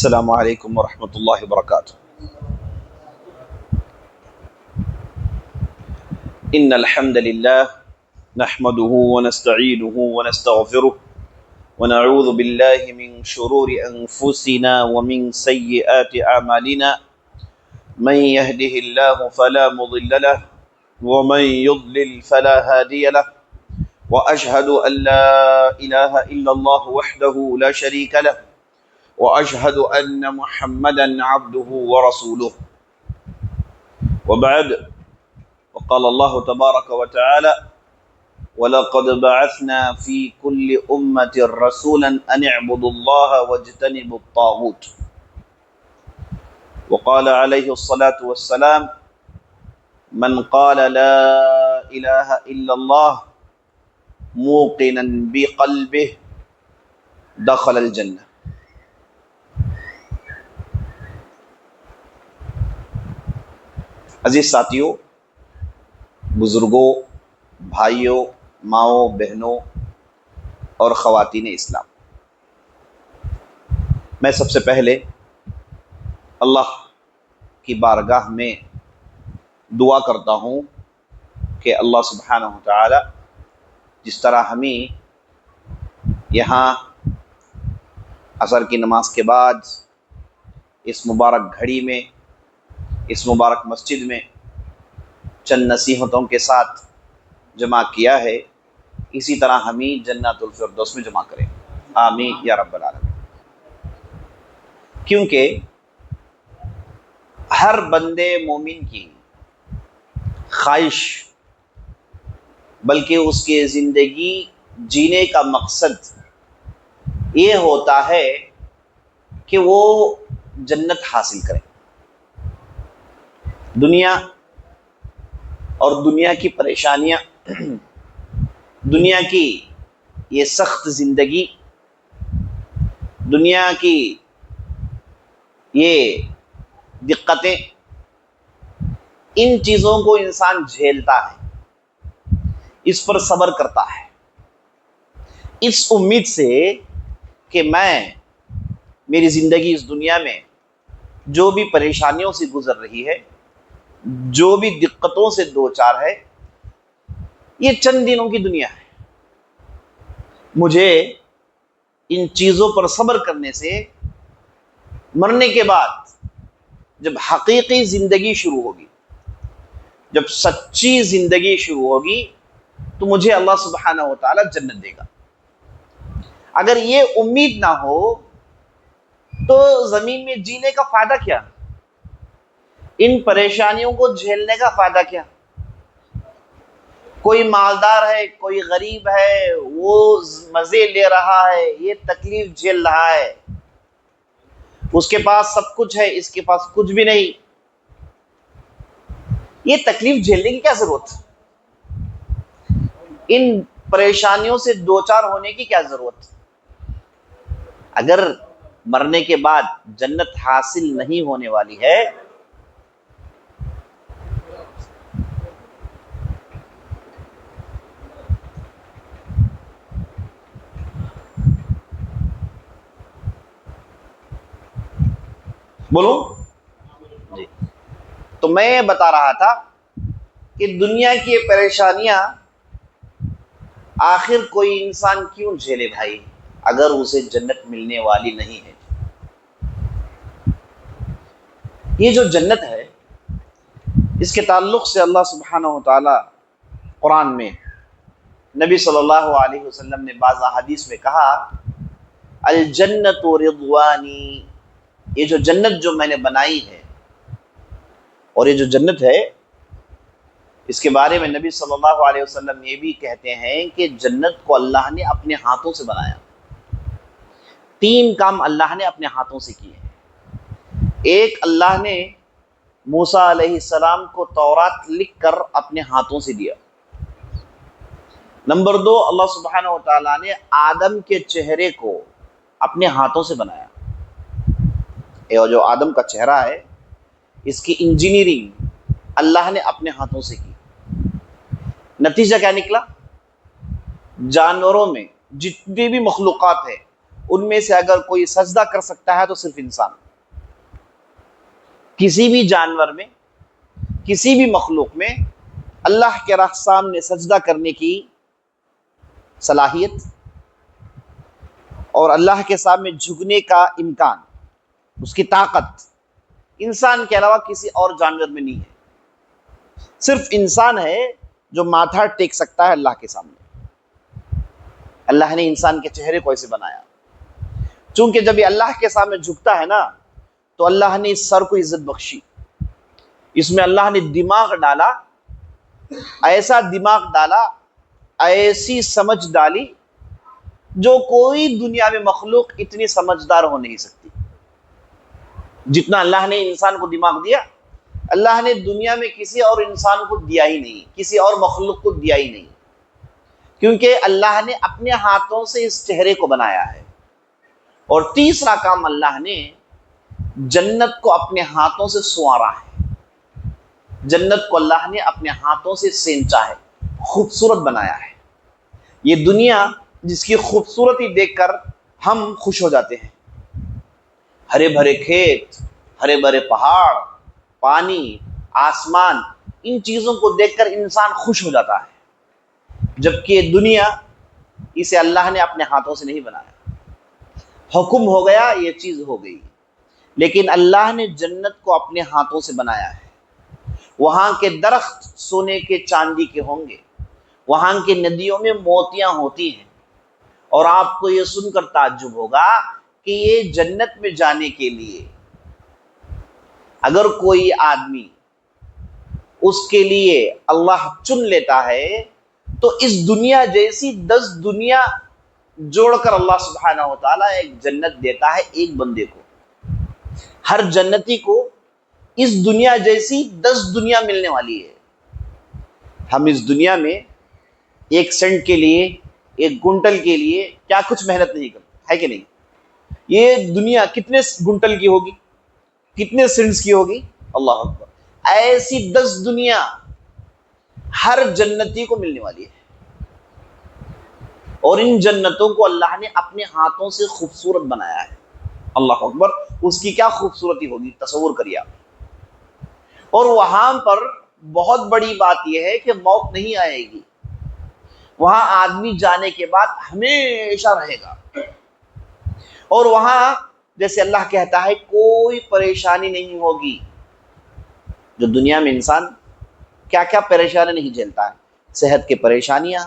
السلام علیکم ورحمۃ اللہ وبرکاتہ۔ ان الحمد للہ نحمده ونستعینه ونستغفره ونعوذ باللہ من شرور انفسنا ومن سیئات اعمالنا من يهده الله فلا مضل له ومن يضلل فلا هادي له واشهد ان لا اله الا الله وحده لا شريك له وأشهد أن محمدا عبده ورسوله وبعد، وقال الله تبارك وتعالى ولقد بعثنا في كل أمة رسولا أن اعبدوا الله واجتنبوا الطاغوت، وقال عليه الصلاة والسلام من قال لا إله إلا الله موقنا بقلبه دخل الجنة۔ عزیز ساتھیوں، بزرگوں، بھائیوں، ماؤں، بہنوں اور خواتین اسلام، میں سب سے پہلے اللہ کی بارگاہ میں دعا کرتا ہوں کہ اللہ سبحانہ و تعالی جس طرح ہمیں یہاں عصر کی نماز کے بعد اس مبارک گھڑی میں، اس مبارک مسجد میں چند نصیحتوں کے ساتھ جمع کیا ہے، اسی طرح ہمیں جنت الفردوس میں جمع کریں، آمین یا رب العالمین۔ کیونکہ ہر بندے مومن کی خواہش، بلکہ اس کی زندگی جینے کا مقصد یہ ہوتا ہے کہ وہ جنت حاصل کرے۔ دنیا اور دنیا کی پریشانیاں، دنیا کی یہ سخت زندگی، دنیا کی یہ دقتیں، ان چیزوں کو انسان جھیلتا ہے، اس پر صبر کرتا ہے، اس امید سے کہ میری زندگی اس دنیا میں جو بھی پریشانیوں سے گزر رہی ہے، جو بھی دقتوں سے دوچار ہے، یہ چند دنوں کی دنیا ہے، مجھے ان چیزوں پر صبر کرنے سے مرنے کے بعد جب حقیقی زندگی شروع ہوگی، جب سچی زندگی شروع ہوگی، تو مجھے اللہ سبحانہ و تعالی جنت دے گا۔ اگر یہ امید نہ ہو تو زمین میں جینے کا فائدہ کیا؟ ان پریشانیوں کو جھیلنے کا فائدہ کیا؟ کوئی مالدار ہے، کوئی غریب ہے، وہ مزے لے رہا ہے، یہ تکلیف جھیل رہا ہے، اس کے پاس سب کچھ ہے، اس کے پاس کچھ بھی نہیں، یہ تکلیف جھیلنے کی کیا ضرورت؟ ان پریشانیوں سے دوچار ہونے کی کیا ضرورت؟ اگر مرنے کے بعد جنت حاصل نہیں ہونے والی ہے بولو جی، تو میں بتا رہا تھا کہ دنیا کی یہ پریشانیاں آخر کوئی انسان کیوں جھیلے بھائی، اگر اسے جنت ملنے والی نہیں ہے۔ یہ جو جنت ہے، اس کے تعلق سے اللہ سبحانہ و تعالی قرآن میں، نبی صلی اللہ علیہ وسلم نے بعض احادیث میں کہا الجنت رضوانی، یہ جو جنت جو میں نے بنائی ہے، اور یہ جو جنت ہے، اس کے بارے میں نبی صلی اللہ علیہ وسلم یہ بھی کہتے ہیں کہ جنت کو اللہ نے اپنے ہاتھوں سے بنایا۔ 3 کام اللہ نے اپنے ہاتھوں سے کیے۔ ایک، اللہ نے موسیٰ علیہ السلام کو تورات لکھ کر اپنے ہاتھوں سے دیا۔ نمبر 2، اللہ سبحانہ و تعالیٰ نے آدم کے چہرے کو اپنے ہاتھوں سے بنایا۔ یہ جو آدم کا چہرہ ہے، اس کی انجینئرنگ اللہ نے اپنے ہاتھوں سے کی۔ نتیجہ کیا نکلا؟ جانوروں میں جتنی بھی مخلوقات ہیں ان میں سے اگر کوئی سجدہ کر سکتا ہے تو صرف انسان. کسی بھی جانور میں، کسی بھی مخلوق میں اللہ کے سامنے سجدہ کرنے کی صلاحیت اور اللہ کے سامنے جھکنے کا امکان، اس کی طاقت انسان کے علاوہ کسی اور جانور میں نہیں ہے. صرف انسان ہے جو ماتھا ٹیک سکتا ہے اللہ کے سامنے. اللہ نے انسان کے چہرے کو ایسے بنایا، چونکہ جب یہ اللہ کے سامنے جھکتا ہے نا تو اللہ نے اس سر کو عزت بخشی. اس میں اللہ نے دماغ ڈالا، ایسا دماغ ڈالا، ایسی سمجھ ڈالی جو کوئی دنیا میں مخلوق اتنی سمجھدار ہو نہیں سکتی. جتنا اللہ نے انسان کو دماغ دیا، اللہ نے دنیا میں کسی اور انسان کو دیا ہی نہیں، کسی اور مخلوق کو دیا ہی نہیں، کیونکہ اللہ نے اپنے ہاتھوں سے اس چہرے کو بنایا ہے. اور تیسرا کام، اللہ نے جنت کو اپنے ہاتھوں سے سنوارا ہے. جنت کو اللہ نے اپنے ہاتھوں سے سینچا ہے، خوبصورت بنایا ہے. یہ دنیا جس کی خوبصورتی دیکھ کر ہم خوش ہو جاتے ہیں، ہرے بھرے کھیت، ہرے بھرے پہاڑ، پانی، آسمان، ان چیزوں کو دیکھ کر انسان خوش ہو جاتا ہے. جبکہ دنیا، اسے اللہ نے اپنے ہاتھوں سے نہیں بنایا. حکم ہو گیا، یہ چیز ہو گئی. لیکن اللہ نے جنت کو اپنے ہاتھوں سے بنایا ہے. وہاں کے درخت سونے کے چاندی کے ہوں گے، وہاں کے ندیوں میں موتیاں ہوتی ہیں. اور آپ کو یہ سن کر تعجب ہوگا کہ یہ جنت میں جانے کے لیے اگر کوئی آدمی اس کے لیے اللہ چن لیتا ہے تو اس دنیا جیسی 10 دنیا جوڑ کر اللہ سبحانہ و تعالیٰ ایک جنت دیتا ہے ایک بندے کو. ہر جنتی کو اس دنیا جیسی 10 دنیا ملنے والی ہے. ہم اس دنیا میں 1 سینٹ کے لیے، 1 گنٹل کے لیے کیا کچھ محنت نہیں کرتے، ہے کہ نہیں؟ یہ دنیا کتنے گنٹل کی ہوگی، کتنے سینٹس کی ہوگی؟ اللہ اکبر. ایسی 10 دنیا ہر جنتی کو ملنے والی ہے. اور ان جنتوں کو اللہ نے اپنے ہاتھوں سے خوبصورت بنایا ہے. اللہ اکبر. اس کی کیا خوبصورتی ہوگی، تصور کریے آپ. اور وہاں پر بہت بڑی بات یہ ہے کہ موت نہیں آئے گی. وہاں آدمی جانے کے بعد ہمیشہ رہے گا. اور وہاں جیسے اللہ کہتا ہے کوئی پریشانی نہیں ہوگی. جو دنیا میں انسان کیا کیا پریشانی نہیں جھیلتا ہے، صحت کی پریشانیاں،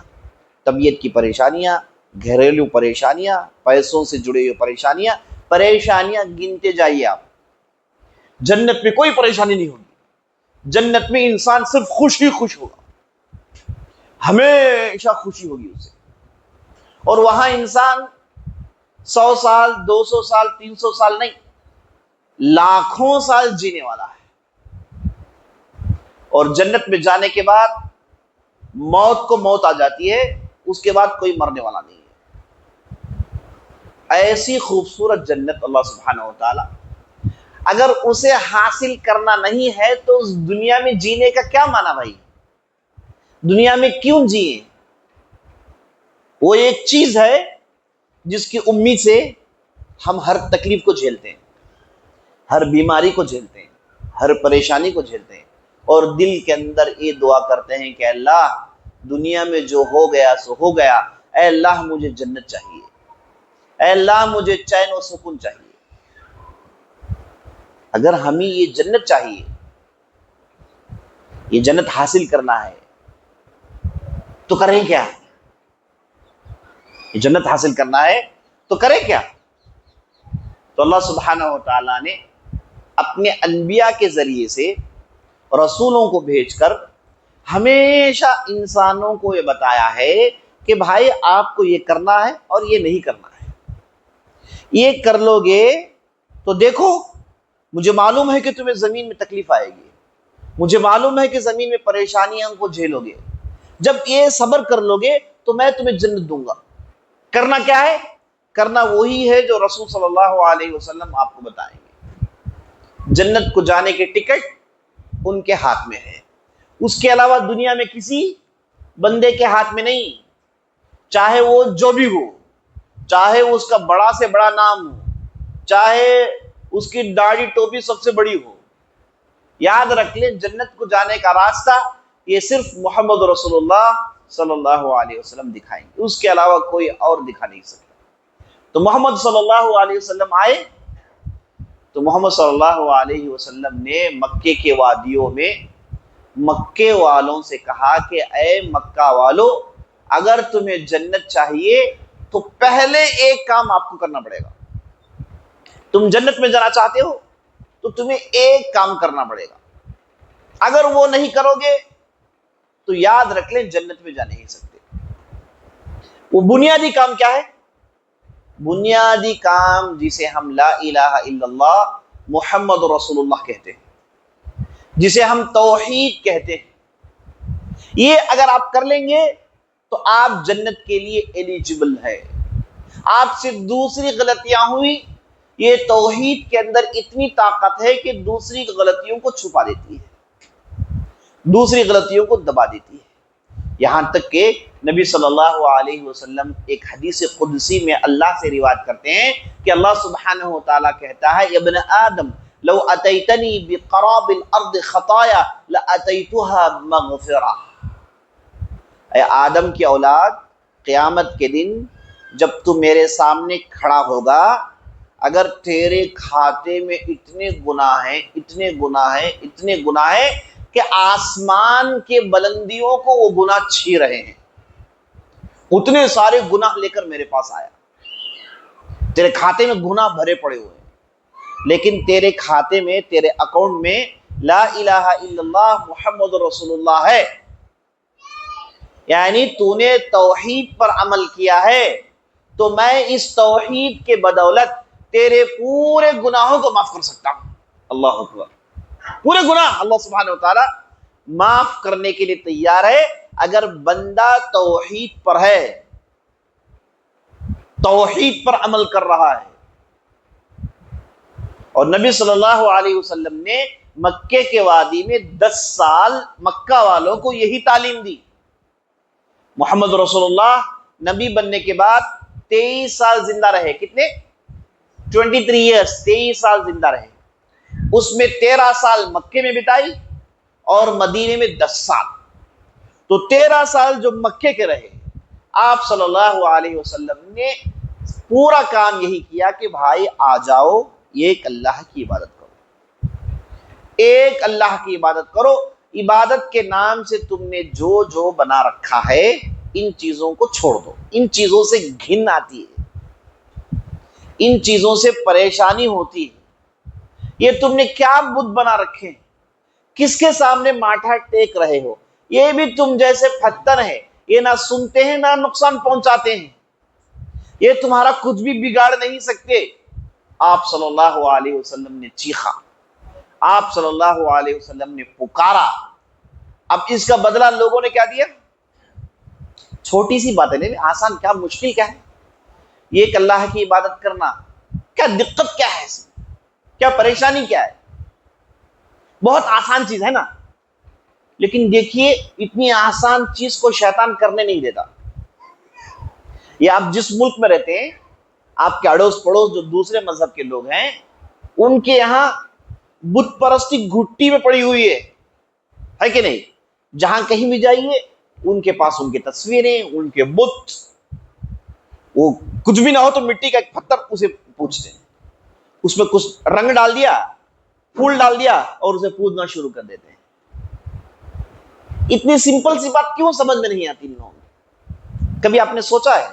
طبیعت کی پریشانیاں، گھریلو پریشانیاں، پیسوں سے جڑے ہوئے پریشانیاں گنتے جائیے آپ. جنت میں کوئی پریشانی نہیں ہوگی. جنت میں انسان صرف خوش ہی خوش ہوگا، ہمیشہ خوشی ہوگی اسے. اور وہاں انسان 100 سال، 200 سال، 300 سال نہیں، لاکھوں سال جینے والا ہے. اور جنت میں جانے کے بعد موت کو موت آ جاتی ہے، اس کے بعد کوئی مرنے والا نہیں ہے. ایسی خوبصورت جنت اللہ سبحانہ و تعالی، اگر اسے حاصل کرنا نہیں ہے تو اس دنیا میں جینے کا کیا معنی بھائی؟ دنیا میں کیوں جیے؟ وہ ایک چیز ہے جس کی امید سے ہم ہر تکلیف کو جھیلتے ہیں، ہر بیماری کو جھیلتے ہیں، ہر پریشانی کو جھیلتے ہیں، اور دل کے اندر یہ دعا کرتے ہیں کہ اللہ دنیا میں جو ہو گیا سو ہو گیا، اے اللہ مجھے جنت چاہیے، اے اللہ مجھے چین و سکون چاہیے. اگر ہمیں یہ جنت چاہیے، یہ جنت حاصل کرنا ہے تو کریں کیا؟ یہ جنت حاصل کرنا ہے تو کریں کیا؟ تو اللہ سبحانہ و تعالیٰ نے اپنے انبیاء کے ذریعے سے رسولوں کو بھیج کر ہمیشہ انسانوں کو یہ بتایا ہے کہ بھائی آپ کو یہ کرنا ہے اور یہ نہیں کرنا ہے. یہ کر لو گے تو دیکھو، مجھے معلوم ہے کہ تمہیں زمین میں تکلیف آئے گی، مجھے معلوم ہے کہ زمین میں پریشانیاں کو جھیلو گے. جب یہ صبر کر لو گے تو میں تمہیں جنت دوں گا. کرنا کیا ہے؟ کرنا وہی ہے جو رسول صلی اللہ علیہ وسلم آپ کو بتائیں گے. جنت کو جانے کے ٹکٹ ان کے ہاتھ میں ہے، اس کے علاوہ دنیا میں کسی بندے کے ہاتھ میں نہیں، چاہے وہ جو بھی ہو. چاہے اس کا بڑا سے بڑا نام ہو، چاہے اس کی داڑھی ٹوپی سب سے بڑی ہو، یاد رکھ لیں جنت کو جانے کا راستہ یہ صرف محمد رسول اللہ صلی اللہ علیہ وسلم دکھائیں گے، اس کے علاوہ کوئی اور دکھا نہیں سکتا۔ تو محمد صلی اللہ علیہ وسلم آئے تو محمد صلی اللہ علیہ وسلم نے مکے کے وادیوں میں مکے والوں سے کہا کہ اے مکہ والو، اگر تمہیں جنت چاہیے تو پہلے ایک کام آپ کو کرنا پڑے گا۔ تم جنت میں جانا چاہتے ہو تو تمہیں ایک کام کرنا پڑے گا، اگر وہ نہیں کرو گے تو یاد رکھ لیں جنت میں جا نہیں سکتے۔ وہ بنیادی کام کیا ہے؟ بنیادی کام جسے ہم لا الہ الا اللہ محمد رسول اللہ کہتے ہیں، جسے ہم توحید کہتے ہیں، یہ اگر آپ کر لیں گے تو آپ جنت کے لیے ایلیجبل ہے۔ آپ سے دوسری غلطیاں ہوئی، یہ توحید کے اندر اتنی طاقت ہے کہ دوسری غلطیوں کو چھپا دیتی ہے، دوسری غلطیوں کو دبا دیتی ہے، یہاں تک کہ نبی صلی اللہ علیہ وسلم ایک حدیث قدسی میں اللہ سے روایت کرتے ہیں کہ اللہ سبحانہ و تعالیٰ کہتا ہے ابن آدم لو اتیتنی بقراب الارض خطایا لاتیتها مغفرہ، اے آدم کی اولاد، قیامت کے دن جب تو میرے سامنے کھڑا ہوگا، اگر تیرے کھاتے میں اتنے گناہ ہیں، اتنے گناہ ہیں، اتنے گناہ ہیں کہ آسمان کے بلندیوں کو وہ گناہ چھی رہے ہیں، اتنے سارے گناہ لے کر میرے پاس آیا، تیرے کھاتے میں گناہ بھرے پڑے ہوئے ہیں، لیکن تیرے کھاتے میں، تیرے اکاؤنٹ میں لا الہ الا اللہ محمد رسول اللہ ہے، یعنی تو نے توحید پر عمل کیا ہے، تو میں اس توحید کے بدولت تیرے پورے گناہوں کو معاف کر سکتا ہوں۔ اللہ اکبر، پورے گناہ اللہ سبحانہ وتعالی معاف کرنے کے لیے تیار ہے اگر بندہ توحید پر ہے، توحید پر عمل کر رہا ہے۔ اور نبی صلی اللہ علیہ وسلم نے مکے کے وادی میں 10 سال مکہ والوں کو یہی تعلیم دی۔ محمد رسول اللہ نبی بننے کے بعد 23 سال زندہ رہے، کتنے؟ 23 ایئرس، 23 سال زندہ رہے، اس میں 13 سال مکے میں بتائی اور مدینے میں 10 سال، تو 13 سال جو مکے کے رہے، آپ صلی اللہ علیہ وسلم نے پورا کام یہی کیا کہ بھائی آ جاؤ، ایک اللہ کی عبادت کرو، ایک اللہ کی عبادت کرو، عبادت کے نام سے تم نے جو جو بنا رکھا ہے ان چیزوں کو چھوڑ دو، ان چیزوں سے گھن آتی ہے، ان چیزوں سے پریشانی ہوتی ہے، یہ تم نے کیا بت بنا رکھے، کس کے سامنے ماتھا ٹیک رہے ہو، یہ بھی تم جیسے پتھر ہیں، یہ نہ سنتے ہیں نہ نقصان پہنچاتے ہیں، یہ تمہارا کچھ بھی بگاڑ نہیں سکتے۔ آپ صلی اللہ علیہ وسلم نے چیخا، آپ صلی اللہ علیہ وسلم نے پکارا، اب اس کا بدلہ لوگوں نے کیا دیا؟ چھوٹی سی بات ہے، نہیں آسان، کیا مشکل کیا ہے یہ ایک اللہ کی عبادت کرنا، کیا دقت کیا ہے اس میں، کیا پریشانی کیا ہے، بہت آسان چیز ہے نا۔ لیکن دیکھیے اتنی آسان چیز کو شیطان کرنے نہیں دیتا۔ یہ آپ جس ملک میں رہتے ہیں، آپ کے اڑوس پڑوس جو دوسرے مذہب کے لوگ ہیں، ان کے یہاں بت پرستی گھٹی میں پڑی ہوئی ہے کہ نہیں؟ جہاں کہیں بھی جائیے ان کے پاس ان کی تصویریں، ان کے بت، وہ کچھ بھی نہ ہو تو مٹی کا ایک پتھر اسے پوجتے ہیں، اس میں کچھ رنگ ڈال دیا، پھول ڈال دیا اور اسے پوجنا شروع کر دیتے ہیں۔ اتنی سمپل سی بات کیوں سمجھ میں نہیں آتی ان لوگوں کو؟ کبھی آپ نے سوچا ہے؟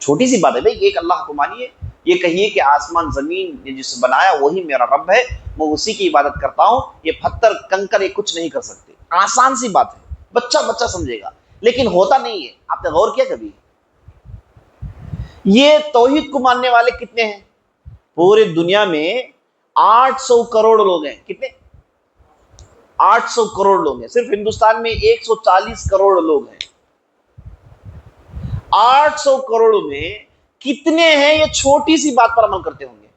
چھوٹی سی بات ہے بھائی، ایک اللہ کو مانیے، یہ کہیے کہ آسمان زمین یہ جسے بنایا وہی میرا رب ہے، میں اسی کی عبادت کرتا ہوں، یہ پتھر کنکر یہ کچھ نہیں کر سکتے۔ آسان سی بات ہے، بچہ سمجھے گا، لیکن ہوتا نہیں ہے۔ آپ نے غور کیا کبھی؟ یہ توحید کو ماننے والے کتنے ہیں؟ پورے دنیا میں 800 کروڑ لوگ ہیں۔ کتنے؟ 800 کروڑ لوگ ہیں۔ صرف ہندوستان میں 140 کروڑ لوگ ہیں۔ 800 کروڑ میں کتنے ہیں یہ چھوٹی سی بات پر عمل کرتے ہوں گے؟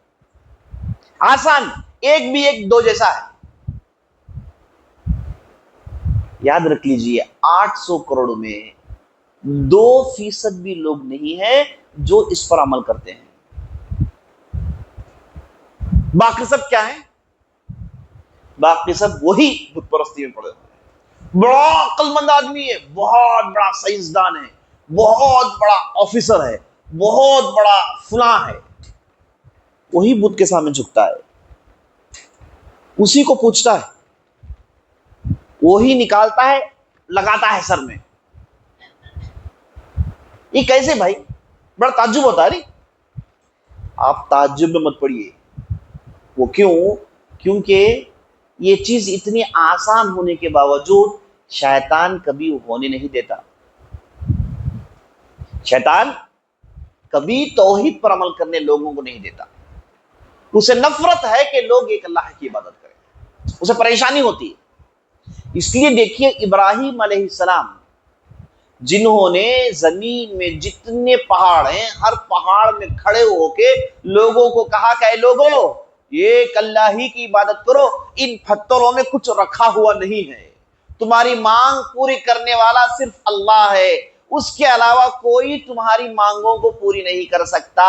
آسان، ایک بھی ایک دو جیسا ہے۔ یاد رکھ لیجئے 800 کروڑ میں 2% بھی لوگ نہیں ہیں جو اس پر عمل کرتے ہیں. باقی سب کیا ہیں؟ باقی سب وہی بت پرستی میں پڑے ہوئے ہیں. بڑا عقل مند آدمی ہے، بہت بڑا سائنسدان ہے، بہت بڑا آفیسر ہے، بہت بڑا فلاں ہے، وہی بت کے سامنے جھکتا ہے، اسی کو پوچھتا ہے، وہی نکالتا ہے، لگاتا ہے سر میں. یہ کیسے بھائی؟ بڑا تعجب ہوتا ہے. نہیں، آپ تعجب میں مت پڑیے. وہ کیوں؟ کیونکہ یہ چیز اتنی آسان ہونے کے باوجود شیطان کبھی ہونے نہیں دیتا. شیطان کبھی توحید پر عمل کرنے لوگوں کو نہیں دیتا. اسے نفرت ہے کہ لوگ ایک اللہ کی عبادت کریں، اسے پریشانی ہوتی ہے. اس لیے دیکھیے ابراہیم علیہ السلام، جنہوں نے زمین میں جتنے پہاڑ ہیں ہر پہاڑ میں کھڑے ہو کے لوگوں کو کہا کہ اے لوگوں، ایک اللہ ہی کی عبادت کرو، ان پتھروں میں کچھ رکھا ہوا نہیں ہے، تمہاری مانگ پوری کرنے والا صرف اللہ ہے، اس کے علاوہ کوئی تمہاری مانگوں کو پوری نہیں کر سکتا.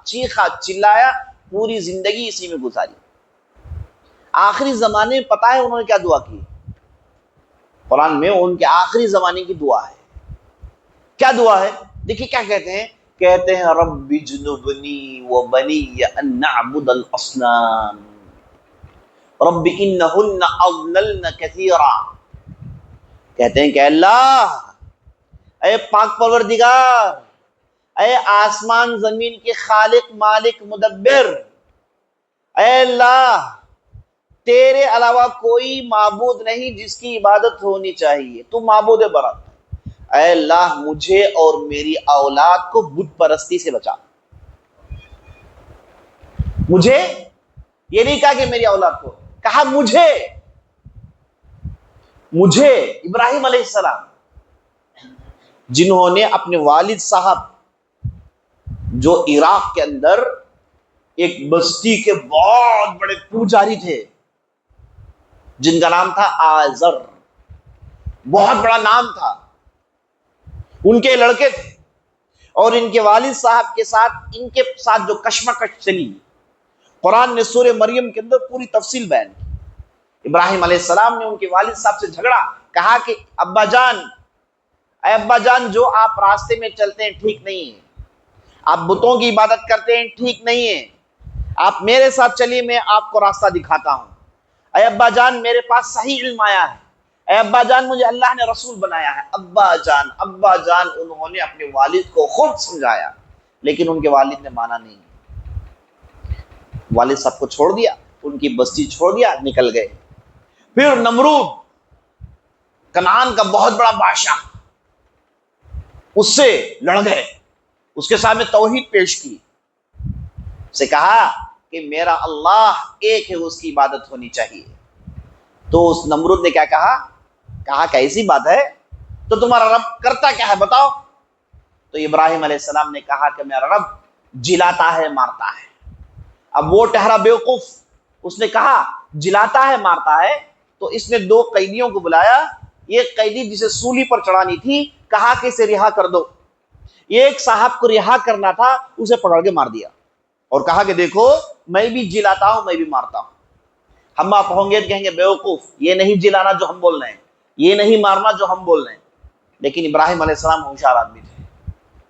چیخا چلایا، پوری زندگی اسی میں گزاری. آخری زمانے میں پتہ ہے انہوں نے کیا دعا کی؟ قرآن میں ان کے آخری زمانے کی دعا ہے. کیا دعا ہے؟ دیکھیے کیا کہتے ہیں. کہتے ہیں رب جنبنی و بنی ان نعبد الاصنام رب انہن اضللن کثیرا. کہتے ہیں کہ اللہ، اے پاک پروردگار، اے آسمان زمین کے خالق مالک مدبر، اے اللہ، تیرے علاوہ کوئی معبود نہیں جس کی عبادت ہونی چاہیے، تو معبود برحق. اے اللہ، مجھے اور میری اولاد کو بت پرستی سے بچا. مجھے، یہ نہیں کہا کہ میری اولاد کو، کہا مجھے ابراہیم علیہ السلام، جنہوں نے اپنے والد صاحب جو عراق کے اندر ایک بستی کے بہت بڑے پوجاری تھے جن کا نام تھا آزر، بہت بڑا نام تھا، ان کے لڑکے تھے، اور ان کے والد صاحب کے ساتھ ان کے ساتھ جو کشمکش چلی، قرآن نے سورہ مریم کے اندر پوری تفصیل بیان کی. ابراہیم علیہ السلام نے ان کے والد صاحب سے جھگڑا، کہا کہ ابا جان، اے ابا جان، جو آپ راستے میں چلتے ہیں ٹھیک نہیں ہے، آپ بتوں کی عبادت کرتے ہیں ٹھیک نہیں ہے، آپ میرے ساتھ چلیے، میں آپ کو راستہ دکھاتا ہوں. اے ابا جان، میرے پاس صحیح علم آیا ہے، اے ابا جان، مجھے اللہ نے رسول بنایا ہے. ابا جان انہوں نے اپنے والد کو خود سمجھایا، لیکن ان کے والد نے مانا نہیں. والد صاحب کو چھوڑ دیا، ان کی بستی چھوڑ دیا، نکل گئے. پھر نمرود، کنعان کا بہت بڑا بادشاہ، اس سے لڑ گئے، اس کے سامنے توحید پیش کی، سے کہا کہ میرا اللہ ایک ہے، اس کی عبادت ہونی چاہیے. تو اس نمرود نے کیا کہا کہ ایسی بات ہے تو تمہارا رب کرتا کیا ہے بتاؤ. تو ابراہیم علیہ السلام نے کہا کہ میرا رب جلاتا ہے، مارتا ہے. اب وہ ٹہرا بیوقوف، اس نے کہا جلاتا ہے مارتا ہے، تو اس نے 2 قیدیوں کو بلایا. ایک قیدی جسے سولی پر چڑھانی تھی، کہا کہ اسے رہا کر دو. ایک صاحب کو رہا کرنا تھا، اسے پکڑ کے مار دیا اور کہا کہ دیکھو، میں بھی جلاتا ہوں، میں بھی مارتا ہوں. ہم آپ ہوں گے کہیں گے بیوقوف، یہ نہیں جلانا جو ہم بول رہے ہیں، یہ نہیں مارنا جو ہم بول رہے ہیں. لیکن ابراہیم علیہ السلام ہوشیار آدمی تھے،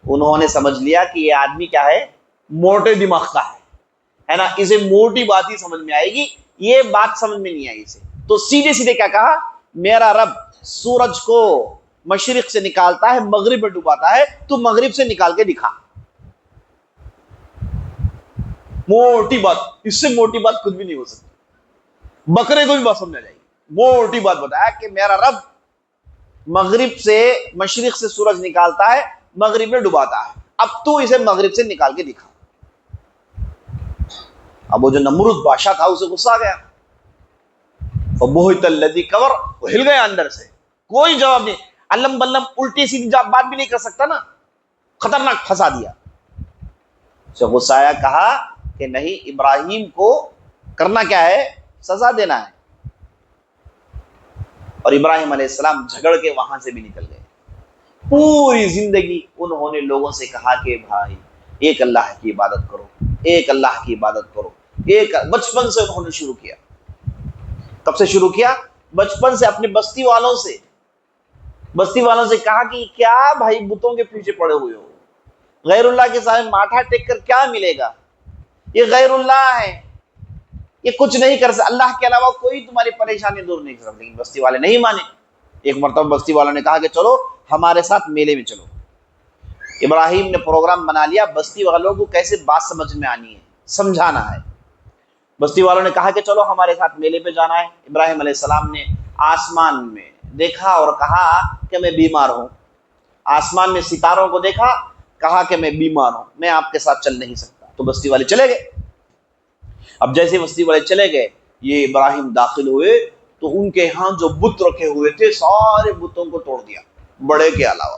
انہوں نے سمجھ لیا کہ یہ آدمی کیا ہے، موٹے دماغ کا ہے نا، اسے موٹی بات ہی سمجھ میں آئے گی، یہ بات سمجھ میں نہیں آئی اسے. تو سیدھے سیدھے کیا کہا، میرا رب سورج کو مشرق سے نکالتا ہے، مغرب میں ڈوباتا ہے، تو مغرب سے نکال کے دکھا. موٹی بات، اس سے موٹی بات کچھ بھی نہیں ہو سکتی، بکرے کو بھی بات سمجھ جائے گی. موٹی بات بتایا کہ میرا رب مغرب سے، مشرق سے سورج نکالتا ہے، مغرب میں ڈباتا ہے، اب تو اسے مغرب سے نکال کے دکھا. اب وہ جو نمرود بادشاہ تھا اسے غصہ آ گیا، فبہت الذی کفر، وہ ہل گیا اندر سے، کوئی جواب نہیں، علم بلم الٹی سیدھی بات بھی نہیں کر سکتا نا، خطرناک پھنسا دیا. اسے غصہ آیا، کہا کہ نہیں، ابراہیم کو کرنا کیا ہے، سزا دینا ہے. اور ابراہیم علیہ السلام جھگڑ کے وہاں سے بھی نکل گئے. پوری زندگی انہوں نے لوگوں سے کہا کہ بھائی ایک اللہ کی عبادت کرو، ایک اللہ کی عبادت کرو، بچپن سے انہوں نے شروع کیا۔ کب سے شروع کیا؟ بچپن سے اپنے بستی والوں سے کہا کہ کیا بھائی بتوں کے پیچھے پڑے ہوئے ہو، غیر اللہ کے سامنے ماتھا ٹیک کر کیا ملے گا؟ یہ غیر اللہ ہے، یہ کچھ نہیں کر سکتا، اللہ کے علاوہ کوئی تمہاری پریشانی دور نہیں کر سکتا۔ لیکن بستی والے نہیں مانے۔ ایک مرتبہ بستی والوں نے کہا کہ چلو ہمارے ساتھ میلے میں چلو۔ ابراہیم نے پروگرام بنا لیا بستی والوں کو کیسے بات سمجھ میں آنی ہے، سمجھانا ہے۔ بستی والوں نے کہا کہ چلو ہمارے ساتھ میلے پہ جانا ہے۔ ابراہیم علیہ السلام نے آسمان میں دیکھا اور کہا کہ میں بیمار ہوں۔ آسمان میں ستاروں کو دیکھا، کہا کہ میں بیمار ہوں، میں آپ کے ساتھ چل نہیں سکتا۔ تو بستی والے چلے گئے۔ اب جیسے بستی والے چلے گئے، یہ ابراہیم داخل ہوئے تو ان کے ہاں جو بت رکھے ہوئے تھے سارے بتوں کو توڑ دیا، بڑے کے علاوہ۔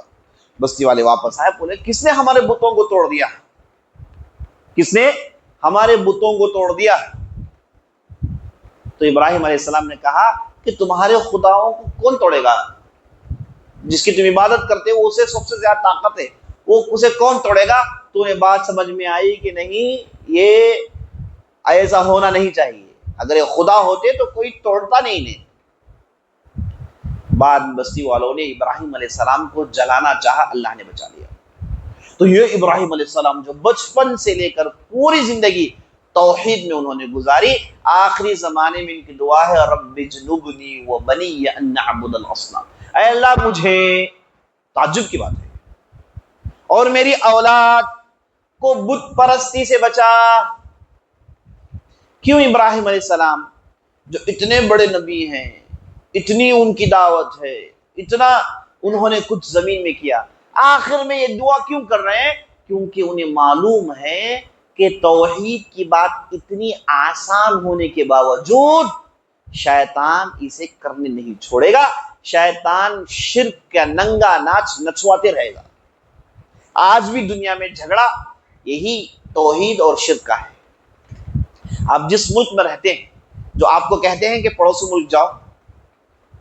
بستی والے واپس آئے، بولے کس نے ہمارے بتوں کو توڑ دیا؟ کس نے ہمارے بتوں کو توڑ دیا؟ تو ابراہیم علیہ السلام نے کہا کہ تمہارے خداؤں کو کون توڑے گا؟ جس کی تم عبادت کرتے ہو اسے سب سے زیادہ طاقت ہے، وہ اسے کون توڑے گا؟ تو انہیں بات سمجھ میں آئی کہ نہیں، یہ ایسا ہونا نہیں چاہیے، اگر یہ خدا ہوتے تو کوئی توڑتا نہیں انہیں۔ بعد بستی والوں نے ابراہیم علیہ السلام کو جلانا چاہا، اللہ نے بچا لیا۔ تو یہ ابراہیم علیہ السلام جو بچپن سے لے کر پوری زندگی توحید میں انہوں نے گزاری، آخری زمانے میں ان کی دعا ہے رب اجنبنی وبنی ان نعبد الاصنام، اے اللہ مجھے، تعجب کی بات ہے، اور میری اولاد کو بت پرستی سے بچا۔ کیوں ابراہیم علیہ السلام جو اتنے بڑے نبی ہیں، اتنی ان کی دعوت ہے، اتنا انہوں نے کچھ زمین میں کیا، آخر میں یہ دعا کیوں کر رہے ہیں؟ کیونکہ انہیں معلوم ہے کہ توحید کی بات اتنی آسان ہونے کے باوجود شیطان اسے کرنے نہیں چھوڑے گا، شیطان شرک کا ننگا ناچ نچواتے رہے گا۔ آج بھی دنیا میں جھگڑا یہی توحید اور شرک کا ہے۔ آپ جس ملک میں رہتے ہیں، جو آپ کو کہتے ہیں کہ پڑوسی ملک جاؤ،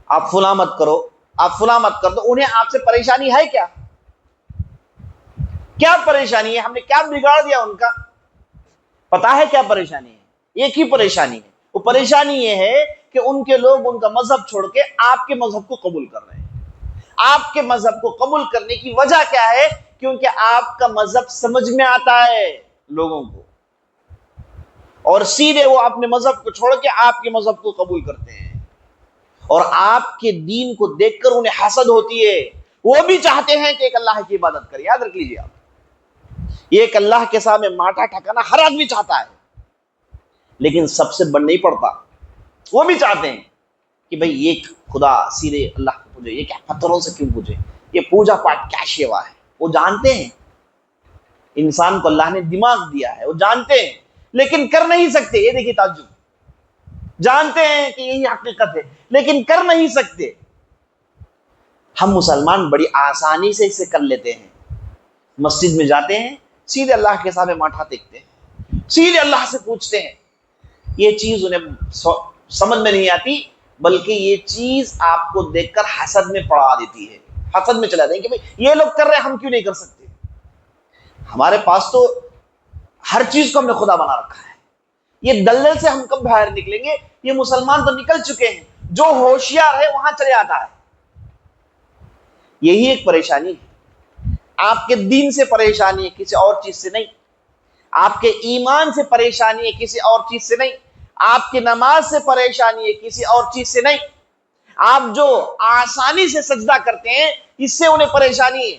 آپ فلاں مت کرو، آپ فلاں مت کر دو، انہیں آپ سے پریشانی ہے کیا؟ کیا پریشانی ہے؟ ہم نے کیا بگاڑ دیا ان کا؟ پتا ہے کیا پریشانی ہے؟ ایک ہی پریشانی ہے، وہ پریشانی یہ ہے کہ ان کے لوگ ان کا مذہب چھوڑ کے آپ کے مذہب کو قبول کر رہے ہیں۔ آپ کے مذہب کو قبول کرنے کی وجہ کیا ہے؟ کیونکہ آپ کا مذہب سمجھ میں آتا ہے لوگوں کو، اور سیدھے وہ اپنے مذہب کو چھوڑ کے آپ کے مذہب کو قبول کرتے ہیں، اور آپ کے دین کو دیکھ کر انہیں حسد ہوتی ہے، وہ بھی چاہتے ہیں کہ ایک اللہ کی عبادت کریں۔ یاد رکھ لیجیے آپ، ایک اللہ کے سامنے ماتھا ٹھکانا ہر آدمی چاہتا ہے، لیکن سب سے بن نہیں پڑتا۔ وہ بھی چاہتے ہیں کہ بھئی یہ خدا سیدھے اللہ کو پوجے، یہ کیا پتھروں سے کیوں پوجے، یہ پوجا پاٹ کیا شیوا ہے۔ وہ جانتے ہیں انسان کو اللہ نے دماغ دیا ہے، وہ جانتے ہیں، لیکن کر نہیں سکتے۔ یہ دیکھیے تعجب، جانتے ہیں کہ یہی حقیقت ہے لیکن کر نہیں سکتے۔ ہم مسلمان بڑی آسانی سے اسے کر لیتے ہیں، مسجد میں جاتے ہیں، سیدھے اللہ کے سامنے ماتھا ٹیکتے ہیں، سیدھے اللہ سے پوچھتے ہیں۔ یہ چیز انہیں سمجھ میں نہیں آتی، بلکہ یہ چیز آپ کو دیکھ کر حسد میں پڑا دیتی ہے، حسد میں چلا جائیں کہ بھئی یہ لوگ کر رہے ہیں ہم کیوں نہیں کر سکتے۔ ہمارے پاس تو ہر چیز کو ہم نے خدا بنا رکھا ہے، یہ دلدل سے ہم کب باہر نکلیں گے؟ یہ مسلمان تو نکل چکے ہیں، جو ہوشیار ہے وہاں چلے آتا ہے۔ یہی ایک پریشانی ہے، آپ کے دین سے پریشانی ہے، کسی اور چیز سے نہیں۔ آپ کے ایمان سے پریشانی ہے، کسی اور چیز سے نہیں۔ آپ کی نماز سے پریشانی ہے، کسی اور چیز سے نہیں۔ آپ جو آسانی سے سجدہ کرتے ہیں، اس سے انہیں پریشانی ہے۔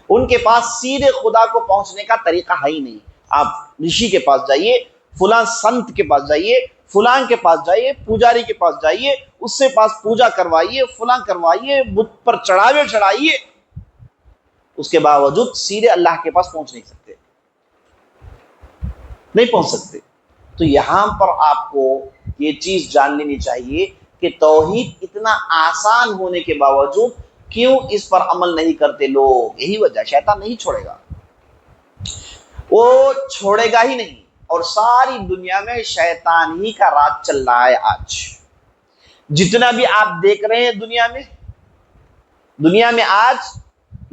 ان کے پاس سیدھے خدا کو پہنچنے کا طریقہ ہے ہی نہیں۔ آپ رشی کے پاس جائیے، فلاں سنت کے پاس جائیے، فلاں کے پاس جائیے، پجاری کے پاس جائیے، اس سے پاس پوجا کروائیے، فلاں کروائیے، بت پر چڑھاوے چڑھائیے، اس کے باوجود سیدھے اللہ کے پاس پہنچ نہیں سکتے، نہیں پہنچ سکتے۔ تو یہاں پر آپ کو یہ چیز جان لینی چاہیے کہ توحید اتنا آسان ہونے کے باوجود کیوں اس پر عمل نہیں کرتے لوگ؟ یہی وجہ، شیطان نہیں چھوڑے گا، وہ چھوڑے گا ہی نہیں، اور ساری دنیا میں شیطان ہی کا راج چل رہا ہے۔ آج جتنا بھی آپ دیکھ رہے ہیں دنیا میں، دنیا میں آج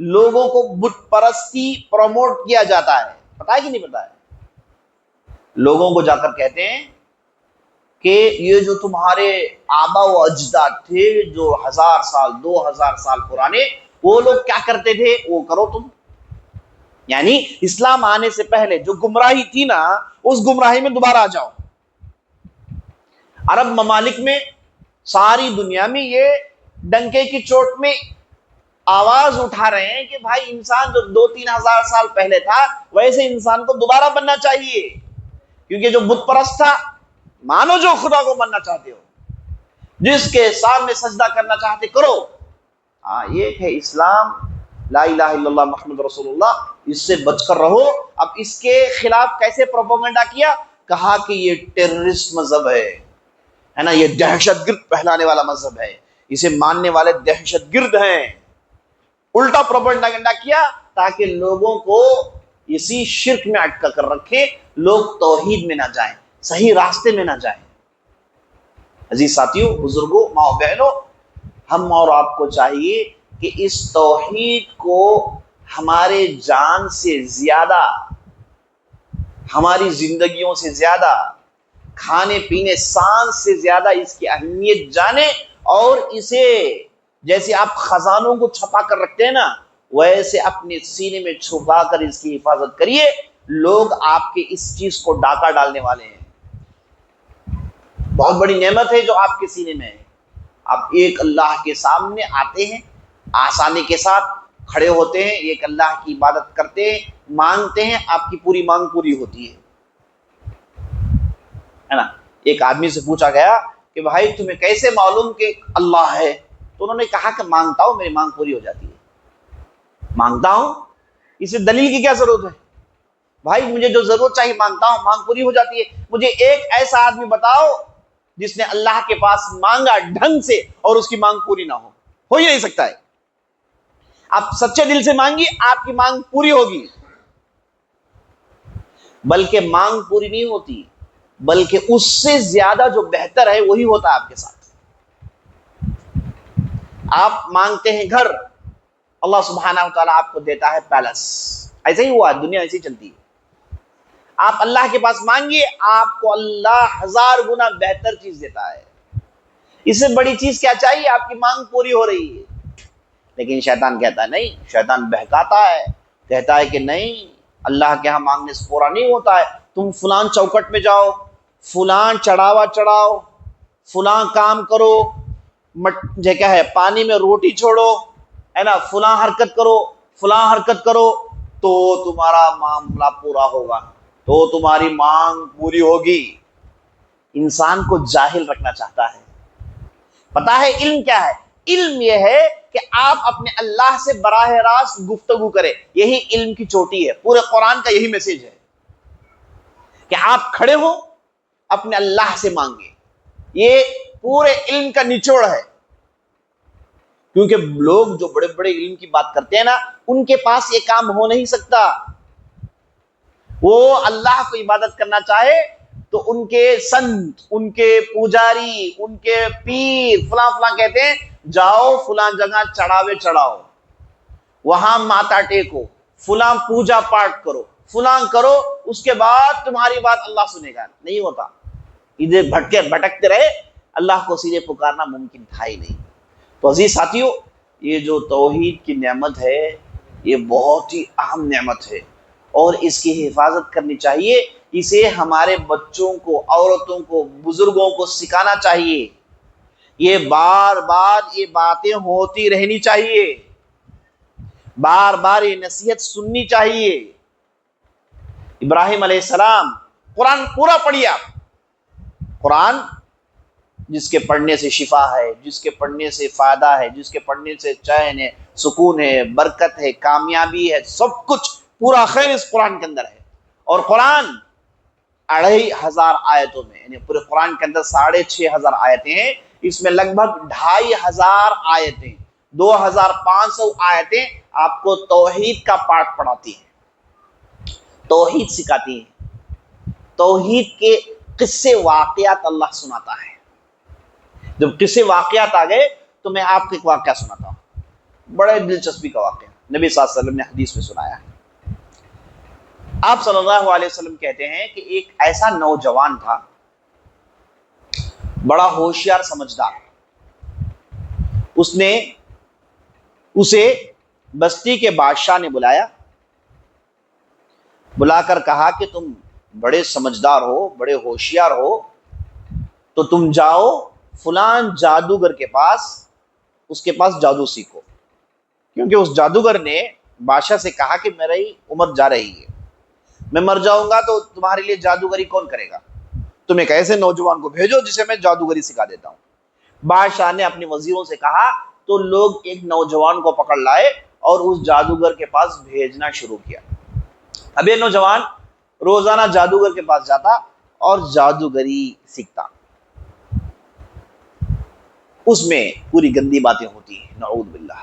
لوگوں کو بت پرستی پروموٹ کیا جاتا ہے، پتا ہے کہ نہیں پتا ہے؟ لوگوں کو جا کر کہتے ہیں کہ یہ جو تمہارے آبا و اجداد تھے جو 1000 سال 2000 سال پرانے، وہ لوگ کیا کرتے تھے وہ کرو تم. یعنی اسلام آنے سے پہلے جو گمراہی تھی نا، اس گمراہی میں دوبارہ آ جاؤ. عرب ممالک میں، ساری دنیا میں یہ ڈنکے کی چوٹ میں آواز اٹھا رہے ہیں کہ بھائی انسان جو 2-3 ہزار سال پہلے تھا ویسے انسان کو دوبارہ بننا چاہیے. کیونکہ جو بت پرست تھا، مانو جو خدا کو ماننا چاہتے ہو، جس کے سامنے سجدہ کرنا چاہتے کرو. یہ ہے اسلام، لا الہ الا اللہ محمد رسول اللہ. اس سے بچ کر رہو. اب اس کے خلاف کیسے پروپیگنڈا کیا؟ کہا کہ یہ ٹیررسٹ مذہب ہے نا، یہ دہشت گرد پھیلانے والا مذہب ہے، اسے ماننے والے دہشت گرد ہیں. الٹا پروپیگنڈا کیا تاکہ لوگوں کو اسی شرک میں اٹکا کر رکھے، لوگ توحید میں نہ جائیں، صحیح راستے میں نہ جائیں. عزیز ساتھیوں، بزرگوں، ماں بہنوں، ہم اور آپ کو چاہیے کہ اس توحید کو ہمارے جان سے زیادہ، ہماری زندگیوں سے زیادہ، کھانے پینے سانس سے زیادہ اس کی اہمیت جانیں، اور اسے جیسے آپ خزانوں کو چھپا کر رکھتے ہیں نا، ویسے اپنے سینے میں چھپا کر اس کی حفاظت کریے. لوگ آپ کے اس چیز کو ڈاکہ ڈالنے والے ہیں. بہت بڑی نعمت ہے جو آپ کے سینے میں ہے. آپ ایک اللہ کے سامنے آتے ہیں، آسانی کے ساتھ کھڑے ہوتے ہیں، ایک اللہ کی عبادت کرتے ہیں، مانگتے ہیں، آپ کی پوری مانگ پوری ہوتی ہے نا. ایک آدمی سے پوچھا گیا کہ بھائی تمہیں کیسے معلوم کہ اللہ ہے؟ تو انہوں نے کہا کہ مانگتا ہوں، میری مانگ پوری ہو جاتی ہے. مانگتا ہوں، اسے دلیل کی کیا ضرورت ہے؟ بھائی مجھے جو ضرورت چاہیے مانگتا ہوں، مانگ پوری ہو جاتی ہے. مجھے ایک ایسا آدمی بتاؤ جس نے اللہ کے پاس مانگا ڈھنگ سے اور اس کی مانگ پوری نہ ہو ہی نہیں سکتا ہے. آپ سچے دل سے مانگیے، آپ کی مانگ پوری ہوگی. بلکہ مانگ پوری نہیں ہوتی، بلکہ اس سے زیادہ جو بہتر ہے وہی ہوتا ہے آپ کے ساتھ. آپ مانگتے ہیں گھر، اللہ سبحانہ و تعالیٰ آپ کو دیتا ہے پیلس. ایسا ہی ہوا، دنیا ایسی چلتی ہے. آپ اللہ کے پاس مانگیے، آپ کو اللہ 1000 گنا بہتر چیز دیتا ہے. اس سے بڑی چیز کیا چاہیے؟ آپ کی مانگ پوری ہو رہی ہے. لیکن شیطان کہتا ہے نہیں، شیطان بہکاتا ہے، کہتا ہے کہ نہیں، اللہ کے ہاں مانگنے سے پورا نہیں ہوتا ہے. تم فلان چوکٹ میں جاؤ، فلان چڑھاوا چڑھاؤ، فلان کام کرو، کیا ہے، پانی میں روٹی چھوڑو، ہے نا، فلاں حرکت کرو، فلاں حرکت کرو، تو تمہارا معاملہ پورا ہوگا، تو تمہاری مانگ پوری ہوگی. انسان کو جاہل رکھنا چاہتا ہے. پتا ہے علم کیا ہے؟ علم یہ ہے کہ آپ اپنے اللہ سے براہ راست گفتگو کریں. یہی علم کی چوٹی ہے. پورے قرآن کا یہی میسج ہے کہ آپ کھڑے ہو، اپنے اللہ سے مانگے. یہ پورے علم کا نچوڑ ہے. کیونکہ لوگ جو بڑے بڑے علم کی بات کرتے ہیں نا، ان کے پاس یہ کام ہو نہیں سکتا. وہ اللہ کو عبادت کرنا چاہے تو ان کے سنت، ان کے پجاری، ان کے پیر فلاں فلاں کہتے ہیں جاؤ فلاں جگہ چڑھاوے چڑھاؤ، وہاں ماتا ٹیکو، فلاں پوجا پاٹ کرو، فلاں کرو، اس کے بعد تمہاری بات اللہ سنے گا. نہیں ہوتا. ادھر بھٹکتے رہے، اللہ کو سیدھے پکارنا ممکن تھا ہی نہیں. تو عزیز ساتھیوں، یہ جو توحید کی نعمت ہے یہ بہت ہی اہم نعمت ہے، اور اس کی حفاظت کرنی چاہیے. اسے ہمارے بچوں کو، عورتوں کو، بزرگوں کو سکھانا چاہیے. یہ بار بار یہ باتیں ہوتی رہنی چاہیے، بار بار یہ نصیحت سننی چاہیے. ابراہیم علیہ السلام، قرآن پورا پڑھیے آپ. قرآن جس کے پڑھنے سے شفا ہے، جس کے پڑھنے سے فائدہ ہے، جس کے پڑھنے سے چین ہے، سکون ہے، برکت ہے، کامیابی ہے، سب کچھ پورا خیر اس قرآن کے اندر ہے. اور قرآن 2500 آیتوں میں، یعنی پورے قرآن کے اندر 6500 آیتیں ہیں. اس میں لگ بھگ 2500 آیتیں، 2500 آیتیں آپ کو توحید کا پاٹ پڑھاتی ہیں، توحید سکھاتی ہیں. توحید کے قصے واقعات اللہ سناتا ہے. جب قصے واقعات آ گئے تو میں آپ کو ایک واقعہ سناتا ہوں. بڑے دلچسپی کا واقعہ نبی صلی اللہ علیہ وسلم نے حدیث میں سنایا ہے۔ آپ صلی اللہ علیہ وسلم کہتے ہیں کہ ایک ایسا نوجوان تھا، بڑا ہوشیار سمجھدار، اسے بستی کے بادشاہ نے بلا کر کہا کہ تم بڑے سمجھدار ہو، بڑے ہوشیار ہو، تو تم جاؤ فلان جادوگر کے پاس، اس کے پاس جادو سیکھو، کیونکہ اس جادوگر نے بادشاہ سے کہا کہ میری عمر جا رہی ہے، میں مر جاؤں گا تو تمہارے لیے جادوگری کون کرے گا، تم ایک ایسے نوجوان کو بھیجو جسے میں جادوگری سکھا دیتا ہوں۔ بادشاہ نے اپنے وزیروں سے کہا تو لوگ ایک نوجوان کو پکڑ لائے اور اس جادوگر کے پاس بھیجنا شروع کیا۔ اب یہ نوجوان روزانہ جادوگر کے پاس جاتا اور جادوگری سیکھتا، اس میں پوری گندی باتیں ہوتی ہیں، نعوذ باللہ۔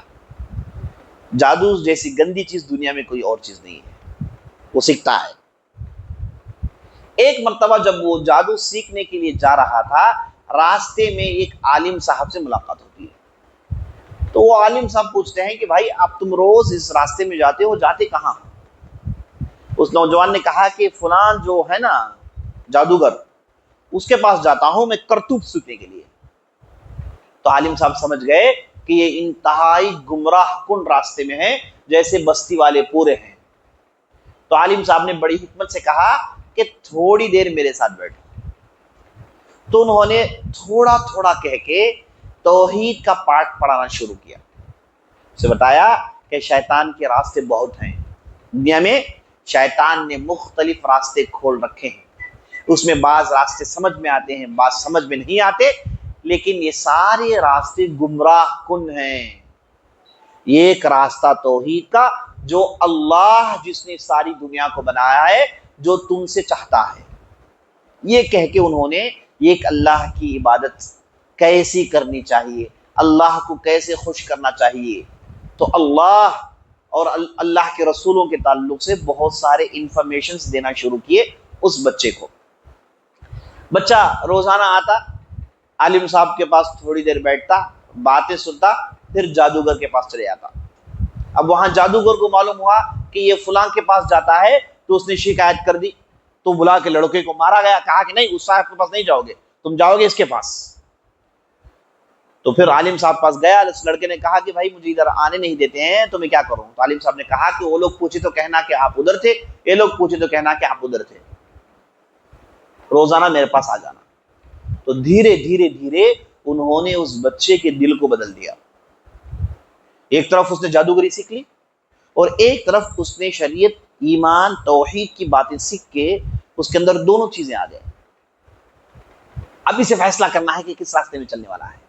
جادو جیسی گندی چیز دنیا میں کوئی اور چیز نہیں ہے، وہ سیکھتا ہے۔ ایک مرتبہ جب وہ جادو سیکھنے کے لیے جا رہا تھا، راستے میں ایک عالم صاحب سے ملاقات ہوتی ہے، تو وہ عالم صاحب پوچھتے ہیں کہ بھائی آپ تم روز اس راستے میں جاتے ہو، جاتے کہاں ہو؟ اس نوجوان نے کہا کہ فلان جو ہے نا جادوگر، اس کے پاس جاتا ہوں میں کرتوت سیکھنے کے لیے۔ تو عالم صاحب سمجھ گئے کہ یہ انتہائی گمراہ کن راستے میں ہے، جیسے بستی والے پورے ہیں۔ تو عالم صاحب نے بڑی حکمت سے کہا کہ تھوڑی دیر میرے ساتھ بیٹھو۔ تو انہوں نے تھوڑا تھوڑا کہہ کے توحید کا پاٹ پڑھانا شروع کیا، اسے بتایا کہ شیطان کے راستے بہت ہیں دنیا میں، شیطان نے مختلف راستے کھول رکھے ہیں، اس میں بعض راستے سمجھ میں آتے ہیں، بعض سمجھ میں نہیں آتے، لیکن یہ سارے راستے گمراہ کن ہیں۔ یہ ایک راستہ توحید کا، جو اللہ جس نے ساری دنیا کو بنایا ہے، جو تم سے چاہتا ہے۔ یہ کہہ کے انہوں نے ایک اللہ کی عبادت کیسی کرنی چاہیے، اللہ کو کیسے خوش کرنا چاہیے، تو اللہ اور اللہ کے رسولوں کے تعلق سے بہت سارے انفارمیشنز دینا شروع کیے اس بچے کو۔ بچہ روزانہ آتا، عالم صاحب کے پاس تھوڑی دیر بیٹھتا، باتیں سنتا، پھر جادوگر کے پاس چلے جاتا۔ اب وہاں جادوگر کو معلوم ہوا کہ یہ فلاں کے پاس جاتا ہے، تو اس نے شکایت کر دی، تو بلا کے لڑکے کو مارا گیا، کہا کہ نہیں، اس صاحب کے پاس نہیں جاؤ گے، تم جاؤ گے اس کے پاس۔ تو پھر عالم صاحب پاس گیا، اس لڑکے نے کہا کہ بھائی مجھے ادھر آنے نہیں دیتے ہیں تو میں کیا کروں؟ تو عالم صاحب نے کہا کہ وہ لوگ پوچھے تو کہنا کہ آپ ادھر تھے، یہ لوگ پوچھے تو کہنا کہ آپ ادھر تھے، روزانہ میرے پاس آ جانا۔ تو دھیرے دھیرے دھیرے انہوں نے اس بچے کے دل کو بدل دیا۔ ایک طرف اس نے جادوگری سیکھ لی، اور ایک طرف اس نے شریعت، ایمان، توحید کی باتیں سیکھ کے اس کے اندر دونوں چیزیں آ گئے۔ اب اسے فیصلہ کرنا ہے کہ کس راستے میں چلنے والا ہے۔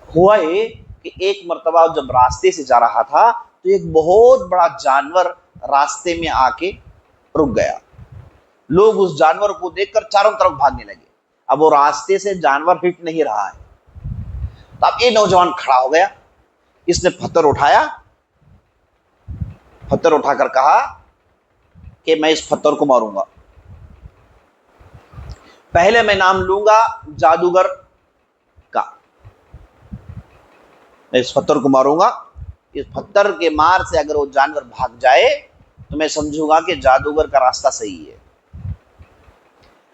ہوا یہ کہ ایک مرتبہ جب راستے سے جا رہا تھا تو ایک بہت بڑا جانور راستے میں آ کے رک گیا۔ لوگ اس جانور کو دیکھ کر چاروں طرف بھاگنے لگے۔ اب وہ راستے سے جانور ہٹ نہیں رہا ہے، تو اب یہ نوجوان کھڑا ہو گیا، اس نے پتھر اٹھایا، پتھر اٹھا کر کہا کہ میں اس پتھر کو ماروں گا، پہلے میں نام لوں گا جادوگر کا، میں اس پتھر کو ماروں گا، اس پتھر کے مار سے اگر وہ جانور بھاگ جائے تو میں سمجھوں گا کہ جادوگر کا راستہ صحیح ہے،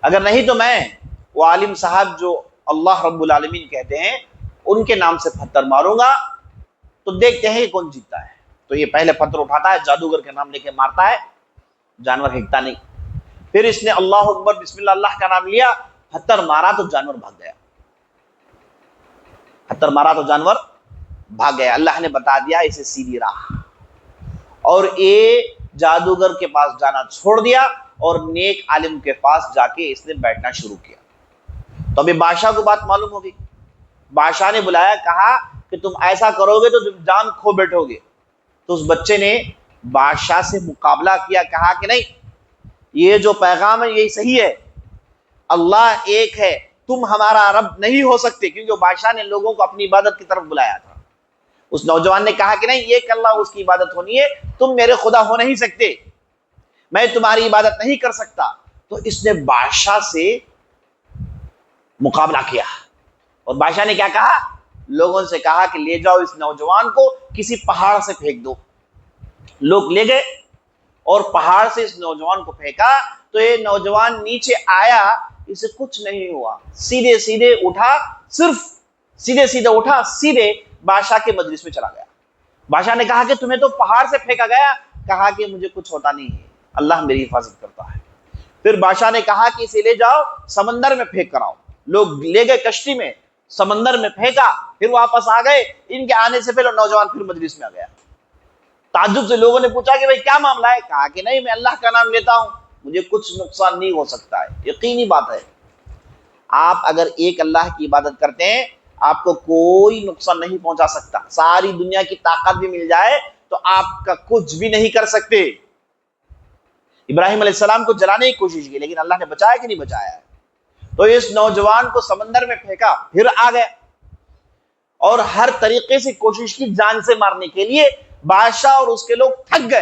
اگر نہیں تو میں وہ عالم صاحب جو اللہ رب العالمین کہتے ہیں ان کے نام سے پتھر ماروں گا، تو دیکھتے ہیں کہ کون جیتتا ہے۔ تو یہ پہلے پتھر اٹھاتا ہے، جادوگر کے نام لے کے مارتا ہے، جانور ہٹتا نہیں۔ پھر اس نے اللہ اکبر بسم اللہ، اللہ کا نام لیا، پتھر مارا تو جانور بھاگ گیا، پتھر مارا تو جانور بھاگ گیا۔ اللہ نے بتا دیا اسے سیدھی راہ، اور یہ جادوگر کے پاس جانا چھوڑ دیا اور نیک عالم کے پاس جا کے اس نے بیٹھنا شروع کیا۔ تو ابھی بادشاہ کو بات معلوم ہوگی، بادشاہ نے بلایا، کہا کہ تم ایسا کرو گے تو تم جان کھو بیٹھو گے۔ تو اس بچے نے بادشاہ سے مقابلہ کیا، کہا کہ نہیں، یہ جو پیغام ہے یہی صحیح ہے، اللہ ایک ہے، تم ہمارا رب نہیں ہو سکتے، کیونکہ بادشاہ نے لوگوں کو اپنی عبادت کی طرف بلایا تھا۔ اس نوجوان نے کہا کہ نہیں، ایک اللہ اس کی عبادت ہونی ہے، تم میرے خدا ہو نہیں سکتے، میں تمہاری عبادت نہیں کر سکتا۔ تو اس نے بادشاہ سے مقابلہ کیا، اور بادشاہ نے کیا کہا لوگوں سے کہا کہ لے جاؤ اس نوجوان کو کسی پہاڑ سے پھینک دو. لوگ لے گئے اور پہاڑ سے اس نوجوان کو پھینکا تو یہ نوجوان نیچے آیا, اسے کچھ نہیں ہوا, سیدھے سیدھے اٹھا, سیدھے بادشاہ کے مجلس میں چلا گیا. بادشاہ نے کہا کہ تمہیں تو پہاڑ سے پھینکا گیا, کہا کہ مجھے کچھ ہوتا نہیں ہے, اللہ میری حفاظت کرتا ہے. پھر بادشاہ نے کہا کہ اسے لے جاؤ سمندر میں پھینک کر آؤ. لوگ لے گئے کشتی میں, سمندر میں پھینکا, پھر واپس آ گئے. ان کے آنے سے پہلے نوجوان پھر مجلس میں آ گیا. تعجب سے لوگوں نے پوچھا کہ بھائی کیا معاملہ ہے؟ کہا کہ نہیں, میں اللہ کا نام لیتا ہوں, مجھے کچھ نقصان نہیں ہو سکتا ہے. یقینی بات ہے, آپ اگر ایک اللہ کی عبادت کرتے ہیں آپ کو کوئی نقصان نہیں پہنچا سکتا. ساری دنیا کی طاقت بھی مل جائے تو آپ کا کچھ بھی نہیں کر سکتے. ابراہیم علیہ السلام کو جلانے کی کوشش کی لیکن اللہ نے بچایا کہ نہیں بچایا. تو اس نوجوان کو سمندر میں پھینکا, پھر آ گیا اور ہر طریقے سے کوشش کی جان سے مارنے کے لیے. بادشاہ اور اس کے لوگ تھک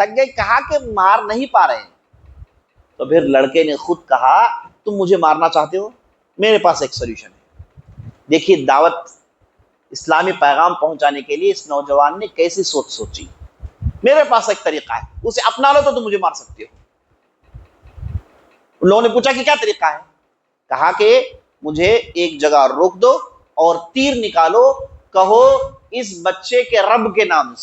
گئے, کہا کہ مار نہیں پا رہے. تو پھر لڑکے نے خود کہا تم مجھے مارنا چاہتے ہو, میرے پاس ایک سولوشن ہے. دیکھیے دعوت اسلامی پیغام پہنچانے کے لیے اس نوجوان نے کیسی سوچ سوچی. میرے پاس ایک طریقہ ہے, اسے اپنا لو تو تم مجھے مار سکتے ہو. ان لوگوں نے پوچھا کہ کیا طریقہ ہے؟ کہا کہ مجھے ایک جگہ روک دو اور تیر نکالو, کہو اس بچے کے رب کے نام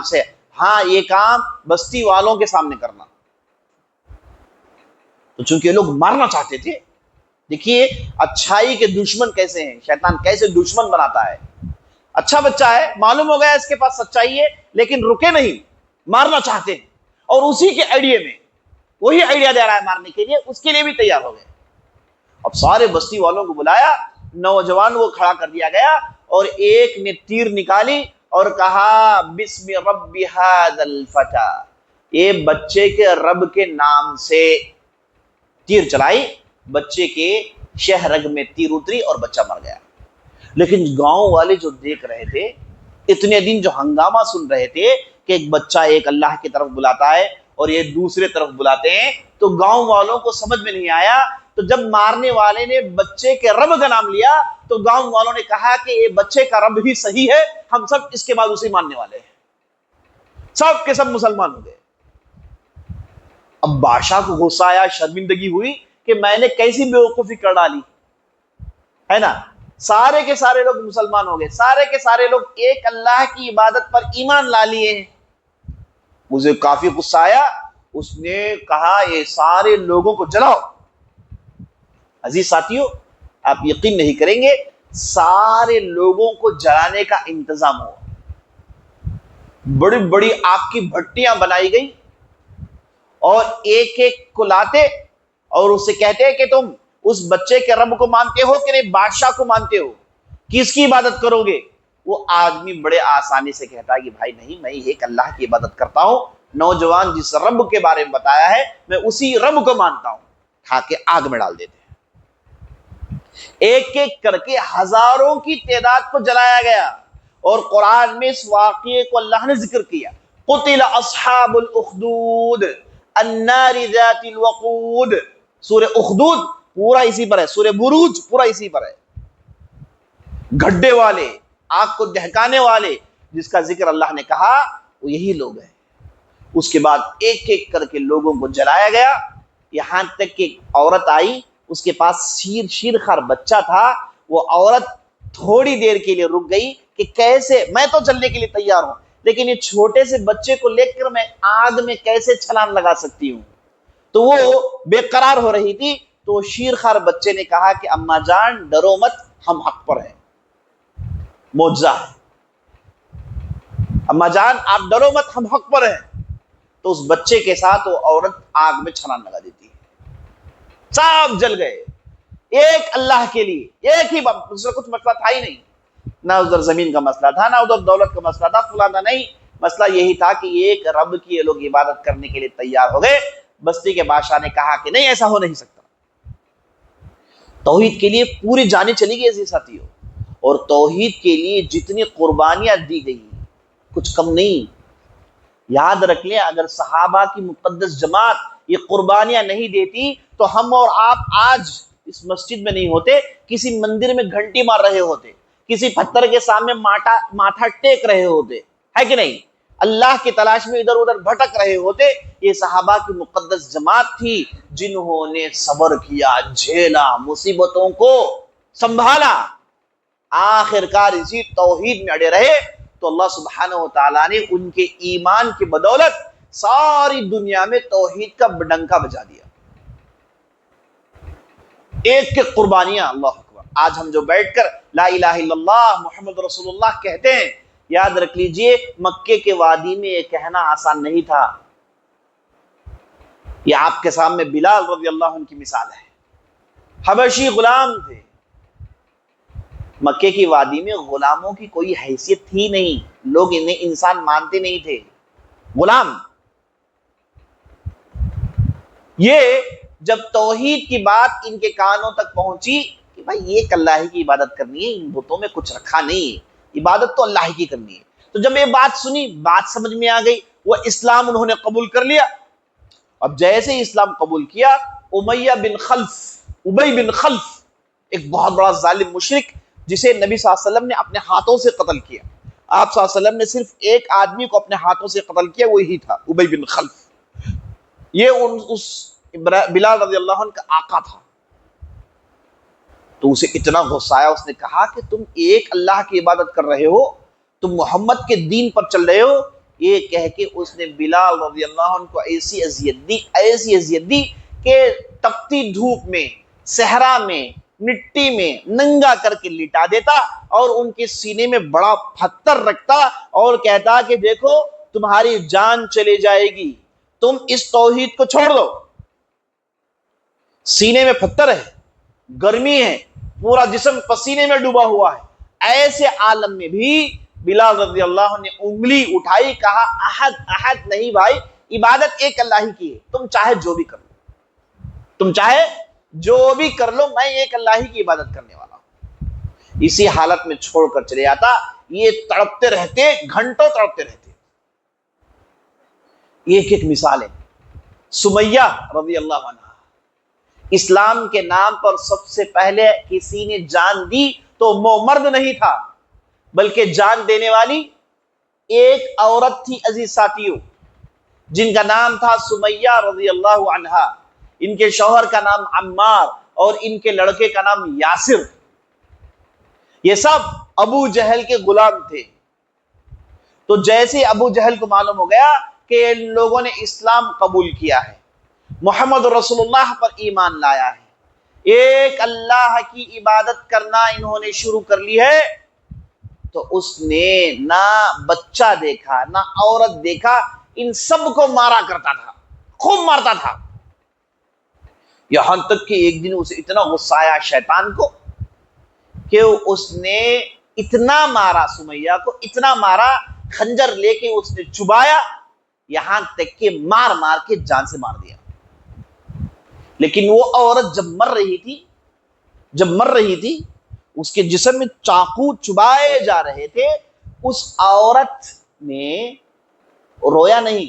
سے, ہاں یہ کام بستی والوں کے سامنے کرنا. تو چونکہ لوگ مارنا چاہتے تھے, دیکھیے اچھائی کے دشمن کیسے ہیں, شیطان کیسے دشمن بناتا ہے. اچھا بچہ ہے, معلوم ہو گیا اس کے پاس سچائی ہے, لیکن رکے نہیں, مارنا چاہتے ہیں. اور اسی کے آئیڈیا میں وہی آئیڈیا دے رہا ہے مارنے کے لیے, اس کے لیے بھی تیار ہو گئے. اب سارے بستی والوں کو بلایا, نوجوان کو کھڑا کر دیا گیا اور ایک نے تیر نکالی اور کہا بسم رب ھذا الفتى, یہ بچے کے رب کے نام سے تیر چلائی. بچے کے شہ رگ میں تیر اتری اور بچہ مر گیا. لیکن گاؤں والے جو دیکھ رہے تھے, اتنے دن جو ہنگامہ سن رہے تھے کہ ایک بچہ ایک اللہ کی طرف بلاتا ہے اور یہ دوسرے طرف بلاتے ہیں, تو گاؤں والوں کو سمجھ میں نہیں آیا. تو جب مارنے والے نے بچے کے رب کا نام لیا تو گاؤں والوں نے کہا کہ یہ بچے کا رب ہی صحیح ہے, ہم سب اس کے بعد اسے ماننے والے ہیں. سب کے سب مسلمان ہو گئے. اب بادشاہ کو غصہ آیا, شرمندگی ہوئی کہ میں نے کیسی بیوقوفی کر ڈالی ہے نا. سارے کے سارے لوگ مسلمان ہو گئے, سارے کے سارے لوگ ایک اللہ کی عبادت پر ایمان لا لیے ہیں. مجھے کافی غصہ آیا, اس نے کہا یہ سارے لوگوں کو جلاؤ. عزیز ساتھیو, آپ یقین نہیں کریں گے, سارے لوگوں کو جلانے کا انتظام ہوا. بڑی بڑی آگ کی بھٹیاں بنائی گئی اور ایک ایک کو لاتے اور اسے کہتے کہ تم اس بچے کے رب کو مانتے ہو کہ نہیں بادشاہ کو مانتے ہو, کس کی عبادت کرو گے؟ وہ آدمی بڑے آسانی سے کہتا ہے کہ بھائی نہیں, میں ایک اللہ کی عبادت کرتا ہوں, نوجوان جس رب کے بارے میں بتایا ہے میں اسی رب کو مانتا ہوں. کھا کے آگ میں ڈال دیتے ہیں. ایک ایک کر کے ہزاروں کی تعداد کو جلایا گیا. اور قرآن میں اس واقعے کو اللہ نے ذکر کیا, قتل اصحاب الاخدود النار ذات الوقود. سورہ اخدود پورا اسی پر ہے, سورہ بروج پورا اسی پر ہے. گھڈے والے, آگ کو دہکانے والے, جس کا ذکر اللہ نے کہا وہ یہی لوگ ہیں. اس کے بعد ایک ایک کر کے لوگوں کو جلایا گیا, یہاں تک کہ عورت آئی, اس کے پاس شیرخوار بچہ تھا. وہ عورت تھوڑی دیر کے لیے رک گئی کہ کیسے, میں تو چلنے کے لیے تیار ہوں لیکن یہ چھوٹے سے بچے کو لے کر میں آگ میں کیسے چھلانگ لگا سکتی ہوں. تو وہ بے قرار ہو رہی تھی. تو شیرخوار بچے نے کہا کہ اماں جان ڈرو مت, ہم حق پر ہیں, معجزہ ہے, اماں جان آپ ڈرو مت, ہم حق پر ہیں. تو اس بچے کے ساتھ وہ عورت آگ میں چھلانگ لگا دیتی ہے. سب جل گئے ایک اللہ کے لیے, ایک ہی بات. دوسرا کچھ مسئلہ تھا ہی نہیں, نہ ادھر زمین کا مسئلہ تھا, نہ ادھر دولت کا مسئلہ تھا, فلانا نہیں. مسئلہ یہی تھا کہ ایک رب کی یہ لوگ عبادت کرنے کے لیے تیار ہو گئے. بستی کے بادشاہ نے کہا کہ نہیں, ایسا ہو نہیں سکتا. توحید کے لیے پوری جانیں چلی گئی ایسے ساتھیوں, اور توحید کے لیے جتنی قربانیاں دی گئی کچھ کم نہیں. یاد رکھ لیں, اگر صحابہ کی مقدس جماعت یہ قربانیاں نہیں دیتی تو ہم اور آپ آج اس مسجد میں نہیں ہوتے، کسی مندر میں گھنٹی مار رہے ہوتے، کسی پتھر کے سامنے ماتھا ٹیک رہے ہوتے، ہے کہ نہیں؟ اللہ کی تلاش میں ادھر ادھر بھٹک رہے ہوتے۔ یہ صحابہ کی مقدس جماعت تھی جنہوں نے صبر کیا، جھیلا، مصیبتوں کو سنبھالا، آخر کار اسی توحید میں اڑے رہے، تو اللہ سبحانہ و تعالیٰ نے ان کے ایمان کی بدولت ساری دنیا میں توحید کا ڈنکا بجا دیا۔ ایک ایک قربانیاں، اللہ اکبر۔ آج ہم جو بیٹھ کر لا الہ الا اللہ محمد رسول اللہ کہتے ہیں، یاد رکھ لیجئے مکے کے وادی میں یہ کہنا آسان نہیں تھا۔ یہ آپ کے سامنے بلال رضی اللہ عنہ کی مثال ہے، حبشی غلام تھے، مکے کی وادی میں غلاموں کی کوئی حیثیت تھی نہیں، لوگ انہیں انسان مانتے نہیں تھے، غلام۔ یہ جب توحید کی بات ان کے کانوں تک پہنچی کہ بھائی یہ اللہ ہی کی عبادت کرنی ہے، ان بتوں میں کچھ رکھا نہیں ہے، عبادت تو اللہ ہی کی کرنی ہے، تو جب یہ بات سنی، بات سمجھ میں آ گئی، وہ اسلام انہوں نے قبول کر لیا۔ اب جیسے ہی اسلام قبول کیا، ابی بن خلف، ایک بہت بڑا ظالم مشرک جسے نبی صلی اللہ علیہ وسلم نے اپنے ہاتھوں سے قتل کیا، آپ صلی اللہ علیہ وسلم نے صرف ایک آدمی کو اپنے ہاتھوں سے قتل کیا، وہی تھا ابی بن خلف۔ یہ اس بلال رضی اللہ عنہ کا آقا تھا، تو اسے اتنا غصہ آیا، اس نے کہا کہ تم ایک اللہ کی عبادت کر رہے ہو، تم محمد کے دین پر چل رہے ہو۔ یہ کہہ کے اس نے بلال رضی اللہ عنہ کو ایسی اذیت دی کہ تپتی دھوپ میں، صحرا میں، مٹی میں ننگا کر کے لٹا دیتا، اور ان کے سینے میں بڑا پتھر رکھتا اور کہتا کہ دیکھو تمہاری جان چلی جائے گی، تم اس توحید کو چھوڑ دو۔ سینے میں پتھر ہے، گرمی ہے، پورا جسم پسینے میں ڈوبا ہوا ہے، ایسے عالم میں بھی بلال رضی اللہ عنہ نے انگلی اٹھائی، کہا احد نہیں بھائی، عبادت ایک اللہ ہی کی ہے، تم چاہے جو بھی کر لو، تم چاہے جو بھی کر لو، میں ایک اللہ ہی کی عبادت کرنے والا ہوں۔ اسی حالت میں چھوڑ کر چلے جاتا، یہ تڑپتے رہتے، گھنٹوں تڑپتے رہتے۔ ایک ایک مثال ہے۔ سمیہ رضی اللہ عنہ، اسلام کے نام پر سب سے پہلے کسی نے جان دی تو وہ مرد نہیں تھا، بلکہ جان دینے والی ایک عورت تھی۔ عزیز ساتھیوں، جن کا نام تھا سمیہ رضی اللہ عنہا، ان کے شوہر کا نام عمار اور ان کے لڑکے کا نام یاسر، یہ سب ابو جہل کے غلام تھے۔ تو جیسے ابو جہل کو معلوم ہو گیا کہ ان لوگوں نے اسلام قبول کیا ہے، محمد رسول اللہ پر ایمان لایا ہے، ایک اللہ کی عبادت کرنا انہوں نے شروع کر لی ہے، تو اس نے نہ بچہ دیکھا نہ عورت دیکھا، ان سب کو مارا کرتا تھا، خوب مارتا تھا، یہاں تک کہ ایک دن اسے اتنا غصہ آیا شیطان کو کہ اس نے اتنا مارا، سمیہ کو اتنا مارا، خنجر لے کے اس نے چبایا، یہاں تک کہ مار مار کے جان سے مار دیا۔ لیکن وہ عورت جب مر رہی تھی اس کے جسم میں چاقو چبائے جا رہے تھے، اس عورت نے رویا نہیں،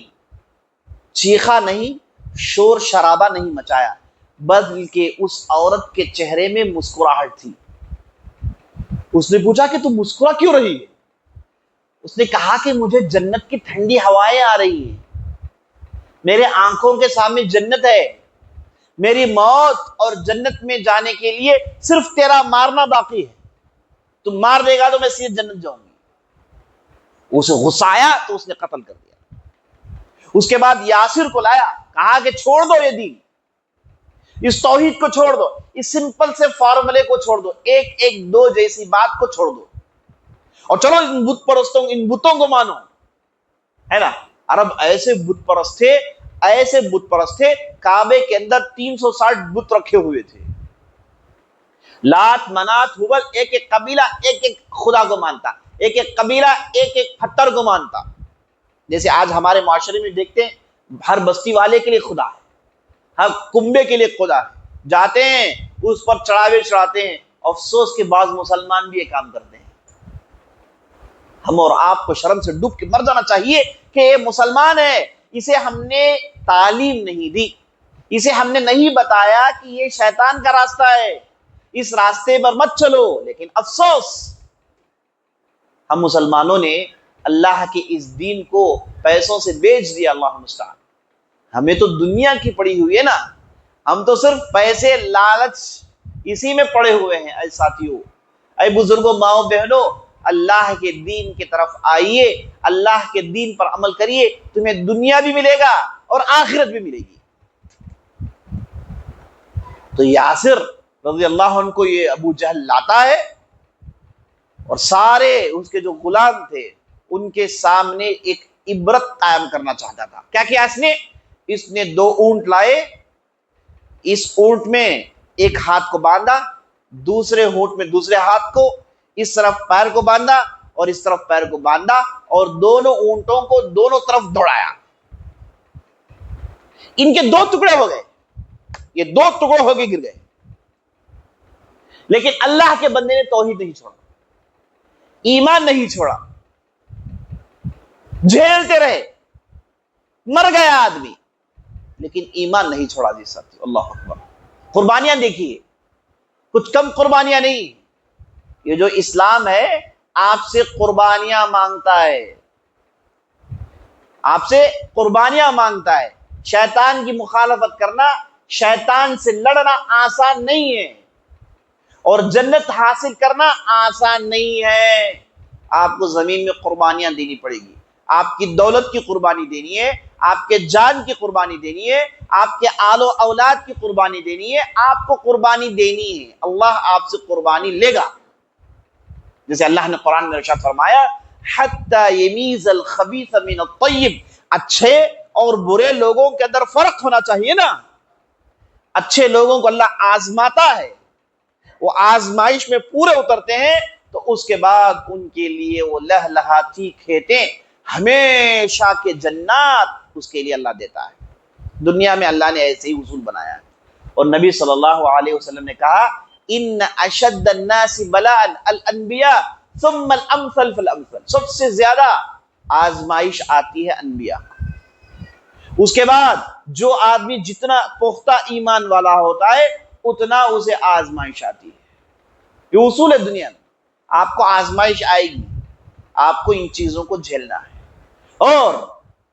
چیخا نہیں، شور شرابہ نہیں مچایا، بلکہ اس عورت کے چہرے میں مسکراہٹ تھی۔ اس نے پوچھا کہ تم مسکرا کیوں رہی ہے؟ اس نے کہا کہ مجھے جنت کی ٹھنڈی ہوائیں آ رہی ہیں، میرے آنکھوں کے سامنے جنت ہے، میری موت اور جنت میں جانے کے لیے صرف تیرا مارنا باقی ہے، تم مار دے گا تو میں سیدھے جنت جاؤں گی۔ اسے غصہ آیا تو اس نے قتل کر دیا۔ اس کے بعد یاسر کو لایا، کہا کہ چھوڑ دو یہ دین، اس توحید کو چھوڑ دو، اس سمپل سے فارمولے کو چھوڑ دو، ایک ایک دو جیسی بات کو چھوڑ دو، اور چلو ان بت پرستوں، ان بتوں کو مانو، ہے نا۔ عرب ایسے بت پرست تھے، کعبے کے اندر 360 بت رکھے ہوئے تھے، لات منات ہبل، ایک ایک قبیلہ ایک ایک خدا کو مانتا، ایک ایک قبیلہ ایک ایک پتھر کو مانتا۔ جیسے آج ہمارے معاشرے میں دیکھتے ہیں، ہر بستی والے کے لیے خدا ہے، ہر کنبے کے لیے خدا ہے، جاتے ہیں اس پر چڑھاوے چڑھاتے ہیں۔ افسوس کے بعض مسلمان بھی یہ کام کرتے ہیں۔ ہم اور آپ کو شرم سے ڈوب کے مر جانا چاہیے کہ یہ مسلمان ہے، اسے ہم نے تعلیم نہیں دی، اسے ہم نے نہیں بتایا کہ یہ شیطان کا راستہ ہے، اس راستے پر مت چلو، لیکن افسوس ہم مسلمانوں نے اللہ کے اس دین کو پیسوں سے بیچ دیا۔ اللہ المستعان، ہمیں تو دنیا کی پڑی ہوئی ہے نا، ہم تو صرف پیسے، لالچ اسی میں پڑے ہوئے ہیں۔ اے ساتھیوں، اے بزرگوں، ماؤں بہنوں، اللہ کے دین کی طرف آئیے، اللہ کے دین پر عمل کریے، تمہیں دنیا بھی ملے گا اور آخرت بھی ملے گی۔ تو یاسر رضی اللہ عنہ کو یہ ابو جہل لاتا ہے اور سارے اس کے جو غلام تھے ان کے سامنے ایک عبرت قائم کرنا چاہتا تھا۔ کیا کیا اس نے 2 اونٹ لائے، اس اونٹ میں ایک ہاتھ کو باندھا، دوسرے اونٹ میں دوسرے ہاتھ کو، اس طرف پیر کو باندھا اور اس طرف پیر کو باندھا، اور دونوں اونٹوں کو دونوں طرف دوڑایا۔ ان کے 2 ٹکڑے ہو گئے، یہ 2 ٹکڑے ہو کے گر گئے، لیکن اللہ کے بندے نے توحید نہیں چھوڑا، ایمان نہیں چھوڑا، جھیلتے رہے، مر گیا آدمی لیکن ایمان نہیں چھوڑا۔ جی ساتھی، اللہ اکبر۔ قربانیاں دیکھیے، کچھ کم قربانیاں نہیں، یہ جو اسلام ہے آپ سے قربانیاں مانگتا ہے، آپ سے قربانیاں مانگتا ہے۔ شیطان کی مخالفت کرنا، شیطان سے لڑنا آسان نہیں ہے، اور جنت حاصل کرنا آسان نہیں ہے۔ آپ کو زمین میں قربانیاں دینی پڑے گی، آپ کی دولت کی قربانی دینی ہے، آپ کے جان کی قربانی دینی ہے، آپ کے آل و اولاد کی قربانی دینی ہے، آپ کو قربانی دینی ہے، اللہ آپ سے قربانی لے گا۔ جیسے اللہ نے قرآن میں ارشاد فرمایا، حتی یمیز الخبیث من الطیب، اچھے اور برے لوگوں کے اندر فرق ہونا چاہیے نا۔ اچھے لوگوں کو اللہ آزماتا ہے، وہ آزمائش میں پورے اترتے ہیں تو اس کے بعد ان کے لیے وہ لہلہاتی کھیتیں، ہمیشہ کے جنات اس کے لیے اللہ دیتا ہے۔ دنیا میں اللہ نے ایسے ہی اصول بنایا ہے، اور نبی صلی اللہ علیہ وسلم نے کہا، ان اشد الناس بلاء الانبیاء ثم الامثل فالامثل، سب سے زیادہ آزمائش آتی ہے انبیاء کو، اس کے بعد جو آدمی جتنا پختہ ایمان والا ہوتا ہے اتنا اسے آزمائش آتی ہے۔ یہ اصول ہے دنیا میں، آپ کو آزمائش آئے گی، آپ کو ان چیزوں کو جھیلنا ہے اور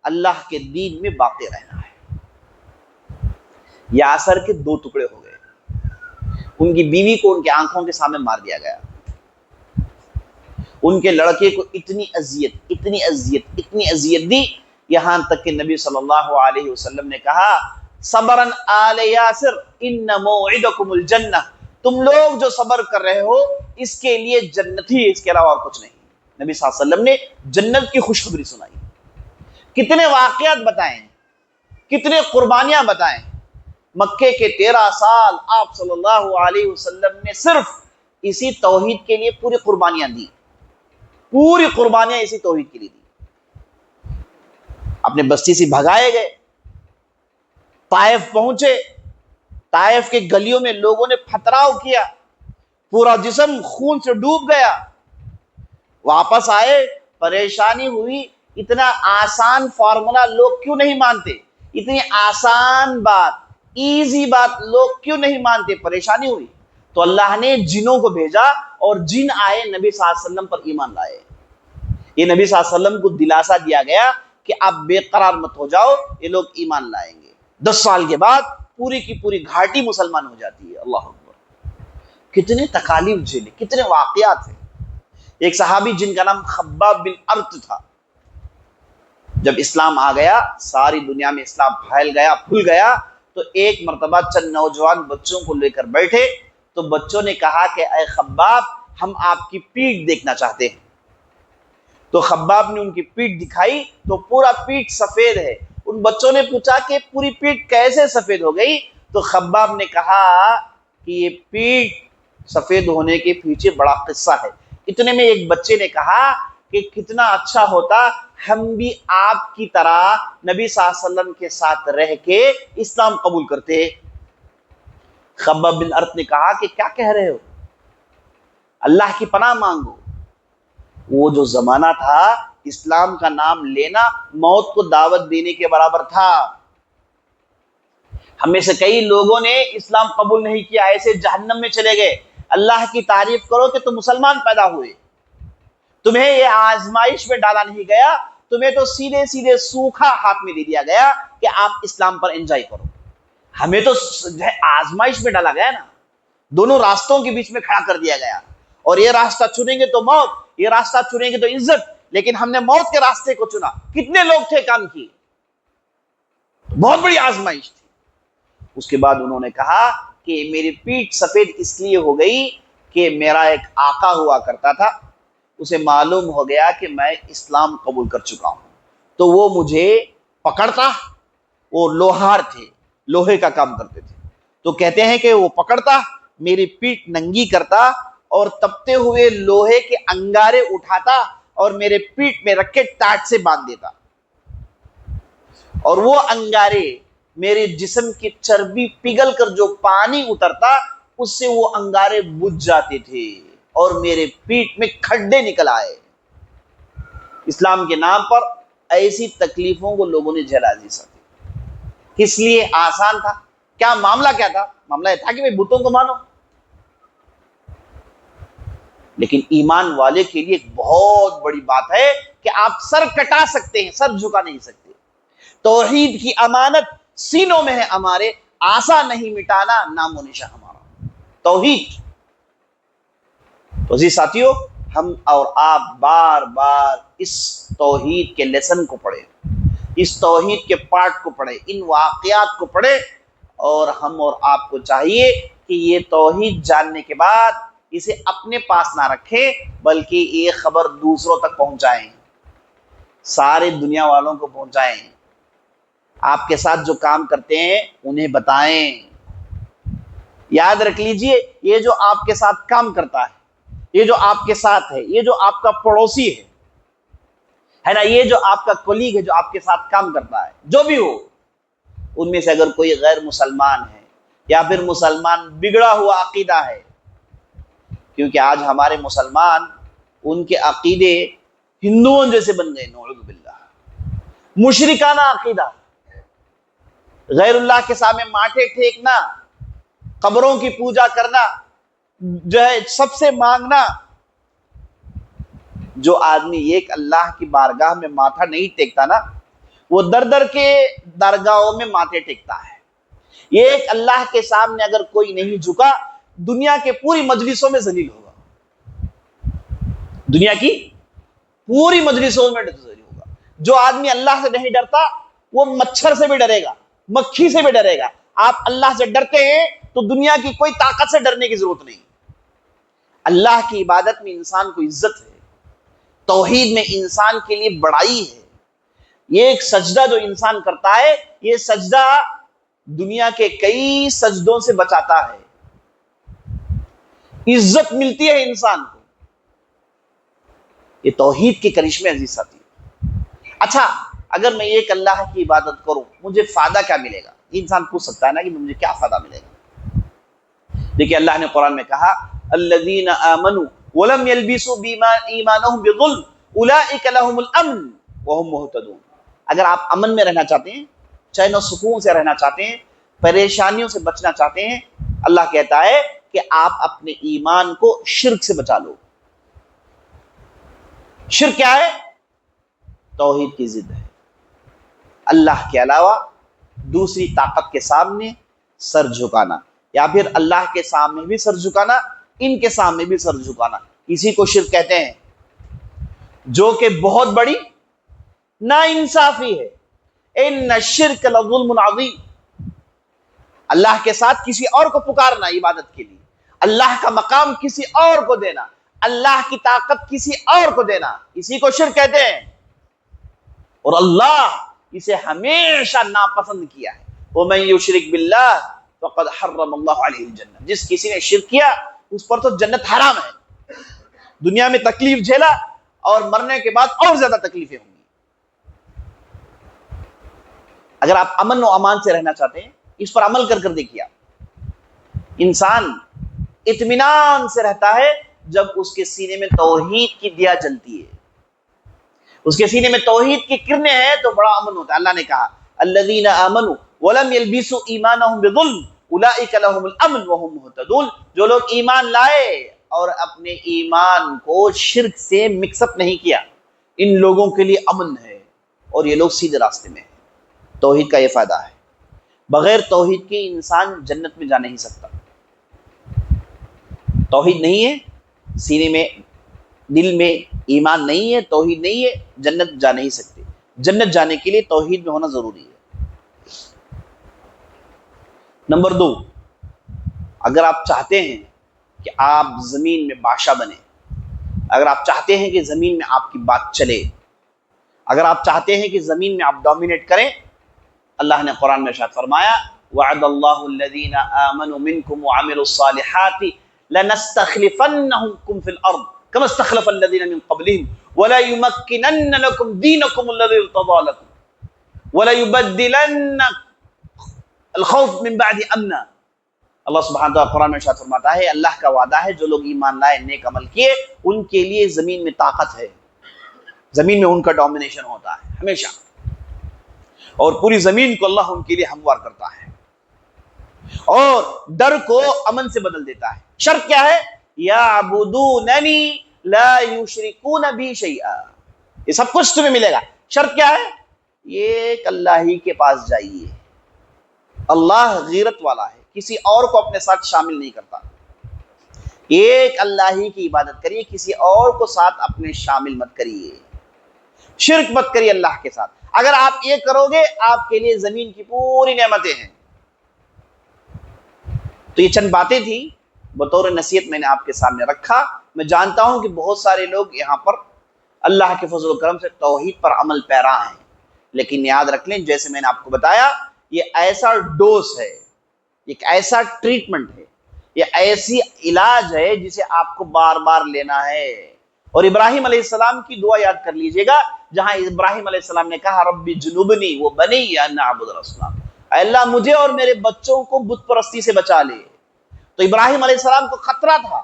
اللہ کے دین میں باقی رہنا ہے۔ یاسر کے 2 ٹکڑے ہو گئے، ان کی بیوی کو ان کے آنکھوں کے سامنے مار دیا گیا، ان کے لڑکے کو اتنی اذیت دی، یہاں تک کہ نبی صلی اللہ علیہ وسلم نے کہا، صبرن آل یاسر ان موعدکم الجنہ، تم لوگ جو صبر کر رہے ہو اس کے لیے جنت ہی، اس کے علاوہ اور کچھ نہیں۔ نبی صلی اللہ علیہ وسلم نے جنت کی خوشخبری سنائی، کتنے واقعات بتائیں، کتنے قربانیاں بتائیں۔ مکے کے 13 سال آپ صلی اللہ علیہ وسلم نے صرف اسی توحید کے لیے پوری قربانیاں دی، پوری قربانیاں اسی توحید کے لیے دی۔ اپنے بستی سے بھگائے گئے، طائف پہنچے، طائف کے گلیوں میں لوگوں نے پتھراؤ کیا، پورا جسم خون سے ڈوب گیا، واپس آئے، پریشانی ہوئی، اتنا آسان فارمولا لوگ کیوں نہیں مانتے، اتنی آسان بات، ایزی بات لوگ کیوں نہیں مانتے، پریشانی ہوئی تو اللہ نے جنوں کو بھیجا اور جن آئے نبی صلی اللہ علیہ وسلم پر ایمان لائے۔ یہ نبی صلی اللہ علیہ وسلم کو دلاسا دیا گیا کہ آپ بے قرار مت ہو جاؤ، یہ لوگ ایمان لائیں گے۔ 10 سال کے بعد پوری کی پوری گھاٹی مسلمان ہو جاتی ہے۔ اللہ اکبر، کتنے تکالیف جھیلے، کتنے واقعات ہیں۔ ایک صحابی جن کا نام خباب بن ارت تھا، جب اسلام آ گیا، ساری دنیا میں اسلام پھیل گیا، پھول گیا، تو ایک مرتبہ چند نوجوان بچوں کو لے کر بیٹھے تو بچوں نے کہا کہ اے خباب، ہم آپ کی پیٹھ دیکھنا چاہتے ہیں۔ تو خباب نے ان کی پیٹھ دکھائی تو پورا پیٹھ سفید ہے۔ ان بچوں نے پوچھا کہ پوری پیٹھ کیسے سفید ہو گئی؟ تو خباب نے کہا کہ یہ پیٹھ سفید ہونے کے پیچھے بڑا قصہ ہے۔ اتنے میں ایک بچے نے کہا کہ کتنا اچھا ہوتا ہم بھی آپ کی طرح نبی صلی اللہ علیہ وسلم کے ساتھ رہ کے اسلام قبول کرتے۔ خباب بن ارت نے کہا کہ کیا کہہ رہے ہو، اللہ کی پناہ مانگو۔ وہ جو زمانہ تھا اسلام کا نام لینا موت کو دعوت دینے کے برابر تھا۔ ہم میں سے کئی لوگوں نے اسلام قبول نہیں کیا، ایسے جہنم میں چلے گئے۔ اللہ کی تعریف کرو کہ تم مسلمان پیدا ہوئے، تمہیں یہ آزمائش میں ڈالا نہیں گیا، تمہیں تو سیدھے سیدھے سوکھا ہاتھ میں دے دیا گیا کہ آپ اسلام پر انجوائے کرو۔ ہمیں تو آزمائش میں ڈالا گیا نا، دونوں راستوں کے بیچ میں کھڑا کر دیا گیا، اور یہ راستہ چنیں گے تو موت، یہ راستہ چنیں گے تو عزت، لیکن ہم نے موت کے راستے کو چنا۔ کتنے لوگ تھے کام کیے، بہت بڑی آزمائش تھی۔ اس کے بعد انہوں نے کہا کہ میری پیٹھ سفید اس لیے ہو گئی کہ میرا ایک آقا ہوا کرتا تھا، اسے معلوم ہو گیا کہ میں اسلام قبول کر چکا ہوں، تو وہ مجھے پکڑتا، وہ لوہار تھے، لوہے کا کام کرتے تھے، تو کہتے ہیں کہ وہ پکڑتا، میری پیٹھ ننگی کرتا اور تپتے ہوئے لوہے کے انگارے اٹھاتا اور میرے پیٹھ میں رکھ کے ٹاٹ سے باندھ دیتا، اور وہ انگارے میرے جسم کی چربی پگھل کر جو پانی اترتا اس سے وہ انگارے بجھ جاتے تھے اور میرے پیٹھ میں کھڈے نکل آئے۔ اسلام کے نام پر ایسی تکلیفوں کو لوگوں نے جھیلا دی سکتی، کس لیے؟ آسان تھا۔ کیا معاملہ کیا تھا؟ معاملہ یہ تھا کہ بھائی بتوں کو مانو، لیکن ایمان والے کے لیے ایک بہت بڑی بات ہے کہ آپ سر کٹا سکتے ہیں، سر جھکا نہیں سکتے۔ توحید کی امانت سینوں میں ہے ہمارے، آسا نہیں مٹانا نام و نشان ہمارا توحید۔ تو جی ساتھیو، ہم اور آپ بار بار اس توحید کے لیسن کو پڑھیں، اس توحید کے پارٹ کو پڑھیں، ان واقعات کو پڑھیں، اور ہم اور آپ کو چاہیے کہ یہ توحید جاننے کے بعد اسے اپنے پاس نہ رکھیں، بلکہ یہ خبر دوسروں تک پہنچائیں، سارے دنیا والوں کو پہنچائیں، آپ کے ساتھ جو کام کرتے ہیں انہیں بتائیں۔ یاد رکھ لیجئے، یہ جو آپ کے ساتھ کام کرتا ہے، یہ جو آپ کے ساتھ ہے، یہ جو آپ کا پڑوسی ہے نا، یہ جو آپ کا کولیگ ہے جو آپ کے ساتھ کام کرتا ہے، جو بھی ہو، ان میں سے اگر کوئی غیر مسلمان ہے یا پھر مسلمان بگڑا ہوا عقیدہ ہے، کیونکہ آج ہمارے مسلمان ان کے عقیدے ہندوؤں جیسے بن گئے، نعوذ باللہ، مشرکانہ عقیدہ، غیر اللہ کے سامنے ماٹھے ٹھیکنا، قبروں کی پوجا کرنا، جو ہے سب سے مانگنا۔ جو آدمی ایک اللہ کی بارگاہ میں ماتھا نہیں ٹیکتا نا، وہ در در کے درگاہوں میں ماتھے ٹیکتا ہے۔ یہ ایک اللہ کے سامنے اگر کوئی نہیں جھکا، دنیا کے پوری مجلسوں میں ذلیل ہوگا، دنیا کی پوری مجلسوں میں ذلیل ہوگا۔ جو آدمی اللہ سے نہیں ڈرتا وہ مچھر سے بھی ڈرے گا، مکھی سے بھی ڈرے گا۔ آپ اللہ سے ڈرتے ہیں تو دنیا کی کوئی طاقت سے ڈرنے کی ضرورت نہیں۔ اللہ کی عبادت میں انسان کو عزت ہے، توحید میں انسان کے لیے بڑائی ہے۔ یہ ایک سجدہ جو انسان کرتا ہے، یہ سجدہ دنیا کے کئی سجدوں سے بچاتا ہے، عزت ملتی ہے انسان کو۔ یہ توحید کے کرشمے عزیز ساتھی۔ اچھا، اگر میں ایک اللہ کی عبادت کروں مجھے فائدہ کیا ملے گا؟ انسان پوچھ سکتا ہے نا کہ مجھے کیا فائدہ ملے گا؟ دیکھیے اللہ نے قرآن میں کہا الذین آمنوا ولم یلبسوا ایمانہم بظلم اولئک لہم الامن وہم مہتدون۔ اگر آپ امن میں رہنا چاہتے ہیں، چین و سکون سے رہنا چاہتے ہیں، پریشانیوں سے بچنا چاہتے ہیں، اللہ کہتا ہے کہ آپ اپنے ایمان کو شرک سے بچا لو۔ شرک کیا ہے؟ توحید کی ضد ہے، اللہ کے علاوہ دوسری طاقت کے سامنے سر جھکانا، یا پھر اللہ کے سامنے بھی سر جھکانا، ان کے سامنے بھی سر جھکانا، اسی کو شرک کہتے ہیں، جو کہ بہت بڑی ناانصافی ہے۔ ان الشرک لظلم عظیم، اللہ کے ساتھ کسی اور کو پکارنا عبادت کے لیے، اللہ کا مقام کسی اور کو دینا، اللہ کی طاقت کسی اور کو دینا، اسی کو شرک کہتے ہیں، اور اللہ اسے ہمیشہ ناپسند کیا ہے۔ وَمَن يُشْرِكْ بِاللَّهِ فَقَدْ حَرَّمَ اللَّهُ عَلَيْهِ الْجَنَّةَ، جس کسی نے شرک کیا اس پر تو جنت حرام ہے۔ دنیا میں تکلیف جھیلا اور مرنے کے بعد اور زیادہ تکلیفیں ہوں گی۔ اگر آپ امن و امان سے رہنا چاہتے ہیں، اس پر عمل کر دیکھیے، انسان اطمینان سے رہتا ہے جب اس کے سینے میں توحید کی دیا جلتی ہے، اس کے سینے میں توحید کی کرنیں ہیں تو بڑا امن ہوتا ہے۔ اللہ نے کہا الذین آمنوا وَلَمْ يَلْبِسُوا إِيمَانَهُمْ بِظُلْمٍ أُولَٰئِكَ لَهُمُ الْأَمْنُ وَهُمْ مُهْتَدُونَ. جو لوگ ایمان لائے اور اپنے ایمان کو شرک سے مکس اپ نہیں کیا، ان لوگوں کے لیے امن ہے اور یہ لوگ سیدھے راستے میں ہیں. توحید کا یہ فائدہ ہے. بغیر توحید کے انسان جنت میں جا نہیں سکتا. توحید نہیں ہے سینے میں، دل میں ایمان نہیں ہے، توحید نہیں ہے، جنت جا نہیں سکتے. جنت جانے کے لیے توحید میں ہونا ضروری ہے. نمبر 2، اگر آپ چاہتے ہیں کہ آپ زمین میں بادشاہ بنیں، اگر آپ چاہتے ہیں کہ زمین میں آپ کی بات چلے، اگر آپ چاہتے ہیں کہ زمین میں آپ ڈومینیٹ کریں، اللہ نے قرآن میں ارشاد فرمایا وعد اللہ الذین آمنوا منکم وعملوا الصالحات لنستخلفنکم فی الارض کما استخلف الذین من قبلہم وليمکنن لکم دینکم الذی ارتضی لکم وليبدلن الخوف من بعد امنا. اللہ سبحانہ وتعالی قرآن میں ارشاد فرماتا ہے اللہ کا وعدہ ہے جو لوگ ایمان لائے، نیک عمل کیے، ان کے لیے زمین میں طاقت ہے، زمین میں ان کا ڈومینیشن ہوتا ہے ہمیشہ، اور پوری زمین کو اللہ ان کے لیے ہموار کرتا ہے اور ڈر کو امن سے بدل دیتا ہے. شرط کیا ہے؟ یعبدوننی لا یشرکون بی شیئا. یہ سب کچھ تمہیں ملے گا. شرط کیا ہے؟ ایک اللہ ہی کے پاس جائیے. اللہ غیرت والا ہے، کسی اور کو اپنے ساتھ شامل نہیں کرتا. ایک اللہ ہی کی عبادت کریے، کسی اور کو ساتھ اپنے شامل مت کریے، شرک مت کریے اللہ کے ساتھ. اگر آپ یہ کرو گے آپ کے لیے زمین کی پوری نعمتیں ہیں. تو یہ چند باتیں تھیں بطور نصیحت میں نے آپ کے سامنے رکھا. میں جانتا ہوں کہ بہت سارے لوگ یہاں پر اللہ کے فضل و کرم سے توحید پر عمل پیرا ہیں، لیکن یاد رکھ لیں جیسے میں نے آپ کو بتایا یہ ایسا ڈوز ہے، ایک ایسا ٹریٹمنٹ ہے، یہ ایسی علاج ہے جسے آپ کو بار بار لینا ہے. اور ابراہیم علیہ السلام کی دعا یاد کر لیجئے گا جہاں ابراہیم علیہ السلام نے کہا رب جنوبنی و بنی ان نعبد الاصنام، اے اللہ مجھے اور میرے بچوں کو بت پرستی سے بچا لے. تو ابراہیم علیہ السلام کو خطرہ تھا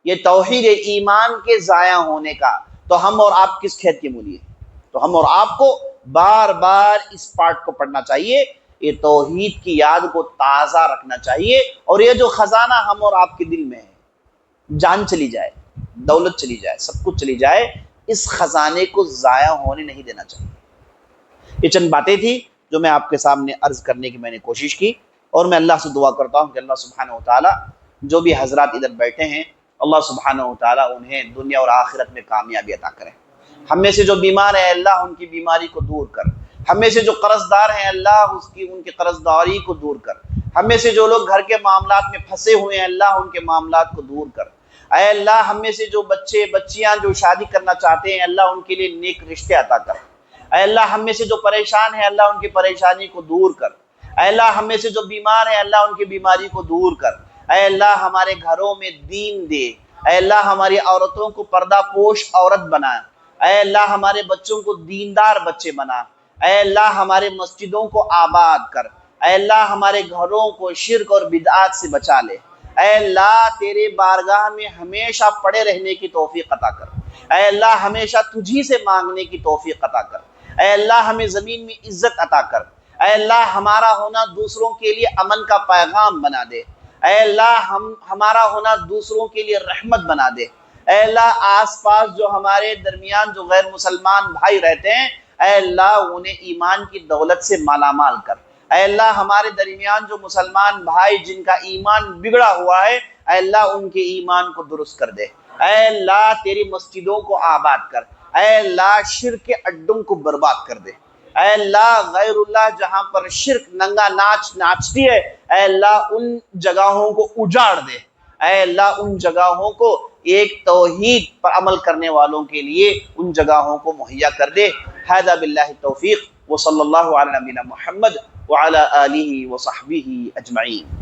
یہ توحید ایمان کے ضائع ہونے کا. تو ہم اور آپ کس کھیت کے مولی ہیں؟ تو ہم اور آپ کو بار بار اس پارٹ کو پڑھنا چاہیے، یہ توحید کی یاد کو تازہ رکھنا چاہیے. اور یہ جو خزانہ ہم اور آپ کے دل میں ہے، جان چلی جائے، دولت چلی جائے، سب کچھ چلی جائے، اس خزانے کو ضائع ہونے نہیں دینا چاہیے. یہ چند باتیں تھیں جو میں آپ کے سامنے عرض کرنے کی میں نے کوشش کی، اور میں اللہ سے دعا کرتا ہوں کہ اللہ سبحانہ و تعالی جو بھی حضرات ادھر بیٹھے ہیں اللہ سبحانہ و تعالی انہیں دنیا اور آخرت میں کامیابی عطا کرے. ہم میں سے جو بیمار ہیں اللہ ان کی بیماری کو دور کر. ہم میں سے جو قرض دار ہیں اللہ ان کی قرض داری کو دور کر. ہم میں سے جو لوگ گھر کے معاملات میں پھنسے ہوئے ہیں اللہ ان کے معاملات کو دور کر. اے اللہ ہم میں سے جو بچے بچیاں جو شادی کرنا چاہتے ہیں اللہ ان کے لیے نیک رشتے عطا کر. اے اللہ ہم میں سے جو پریشان ہیں اللہ ان کی پریشانی کو دور کر. اے اللہ ہم میں سے جو بیمار ہیں اللہ ان کی بیماری کو دور کر. اے اللہ ہمارے گھروں میں دین دے. اے اللہ ہماری عورتوں کو پردہ پوش عورت بنا. اے اللہ ہمارے بچوں کو دیندار بچے بنا. اے اللہ ہمارے مسجدوں کو آباد کر. اے اللہ ہمارے گھروں کو شرک اور بدعات سے بچا لے. اے اللہ تیرے بارگاہ میں ہمیشہ پڑے رہنے کی توفیق عطا کر. اے اللہ ہمیشہ تجھی سے مانگنے کی توفیق عطا کر. اے اللہ ہمیں زمین میں عزت عطا کر. اے اللہ ہمارا ہونا دوسروں کے لیے امن کا پیغام بنا دے. اے اللہ ہمارا ہونا دوسروں کے لیے رحمت بنا دے. اے اللہ آس پاس جو ہمارے درمیان جو غیر مسلمان بھائی رہتے ہیں اے اللہ انہیں ایمان کی دولت سے مالا مال کر. اے اللہ ہمارے درمیان جو مسلمان بھائی جن کا ایمان بگڑا ہوا ہے اے اللہ ان کے ایمان کو درست کر دے. اے اللہ تیری مسجدوں کو آباد کر. اے اللہ شرک کے اڈوں کو برباد کر دے. اے اللہ غیر اللہ جہاں پر شرک ننگا ناچ ناچتی ہے اے اللہ ان جگہوں کو اجاڑ دے. اے اللہ ان جگہوں کو ایک توحید پر عمل کرنے والوں کے لیے ان جگہوں کو مہیا کر دے. ھذا باللہ التوفیق وصلی اللہ علی نبینا محمد وعلی آلہ وصحبہ اجمعین.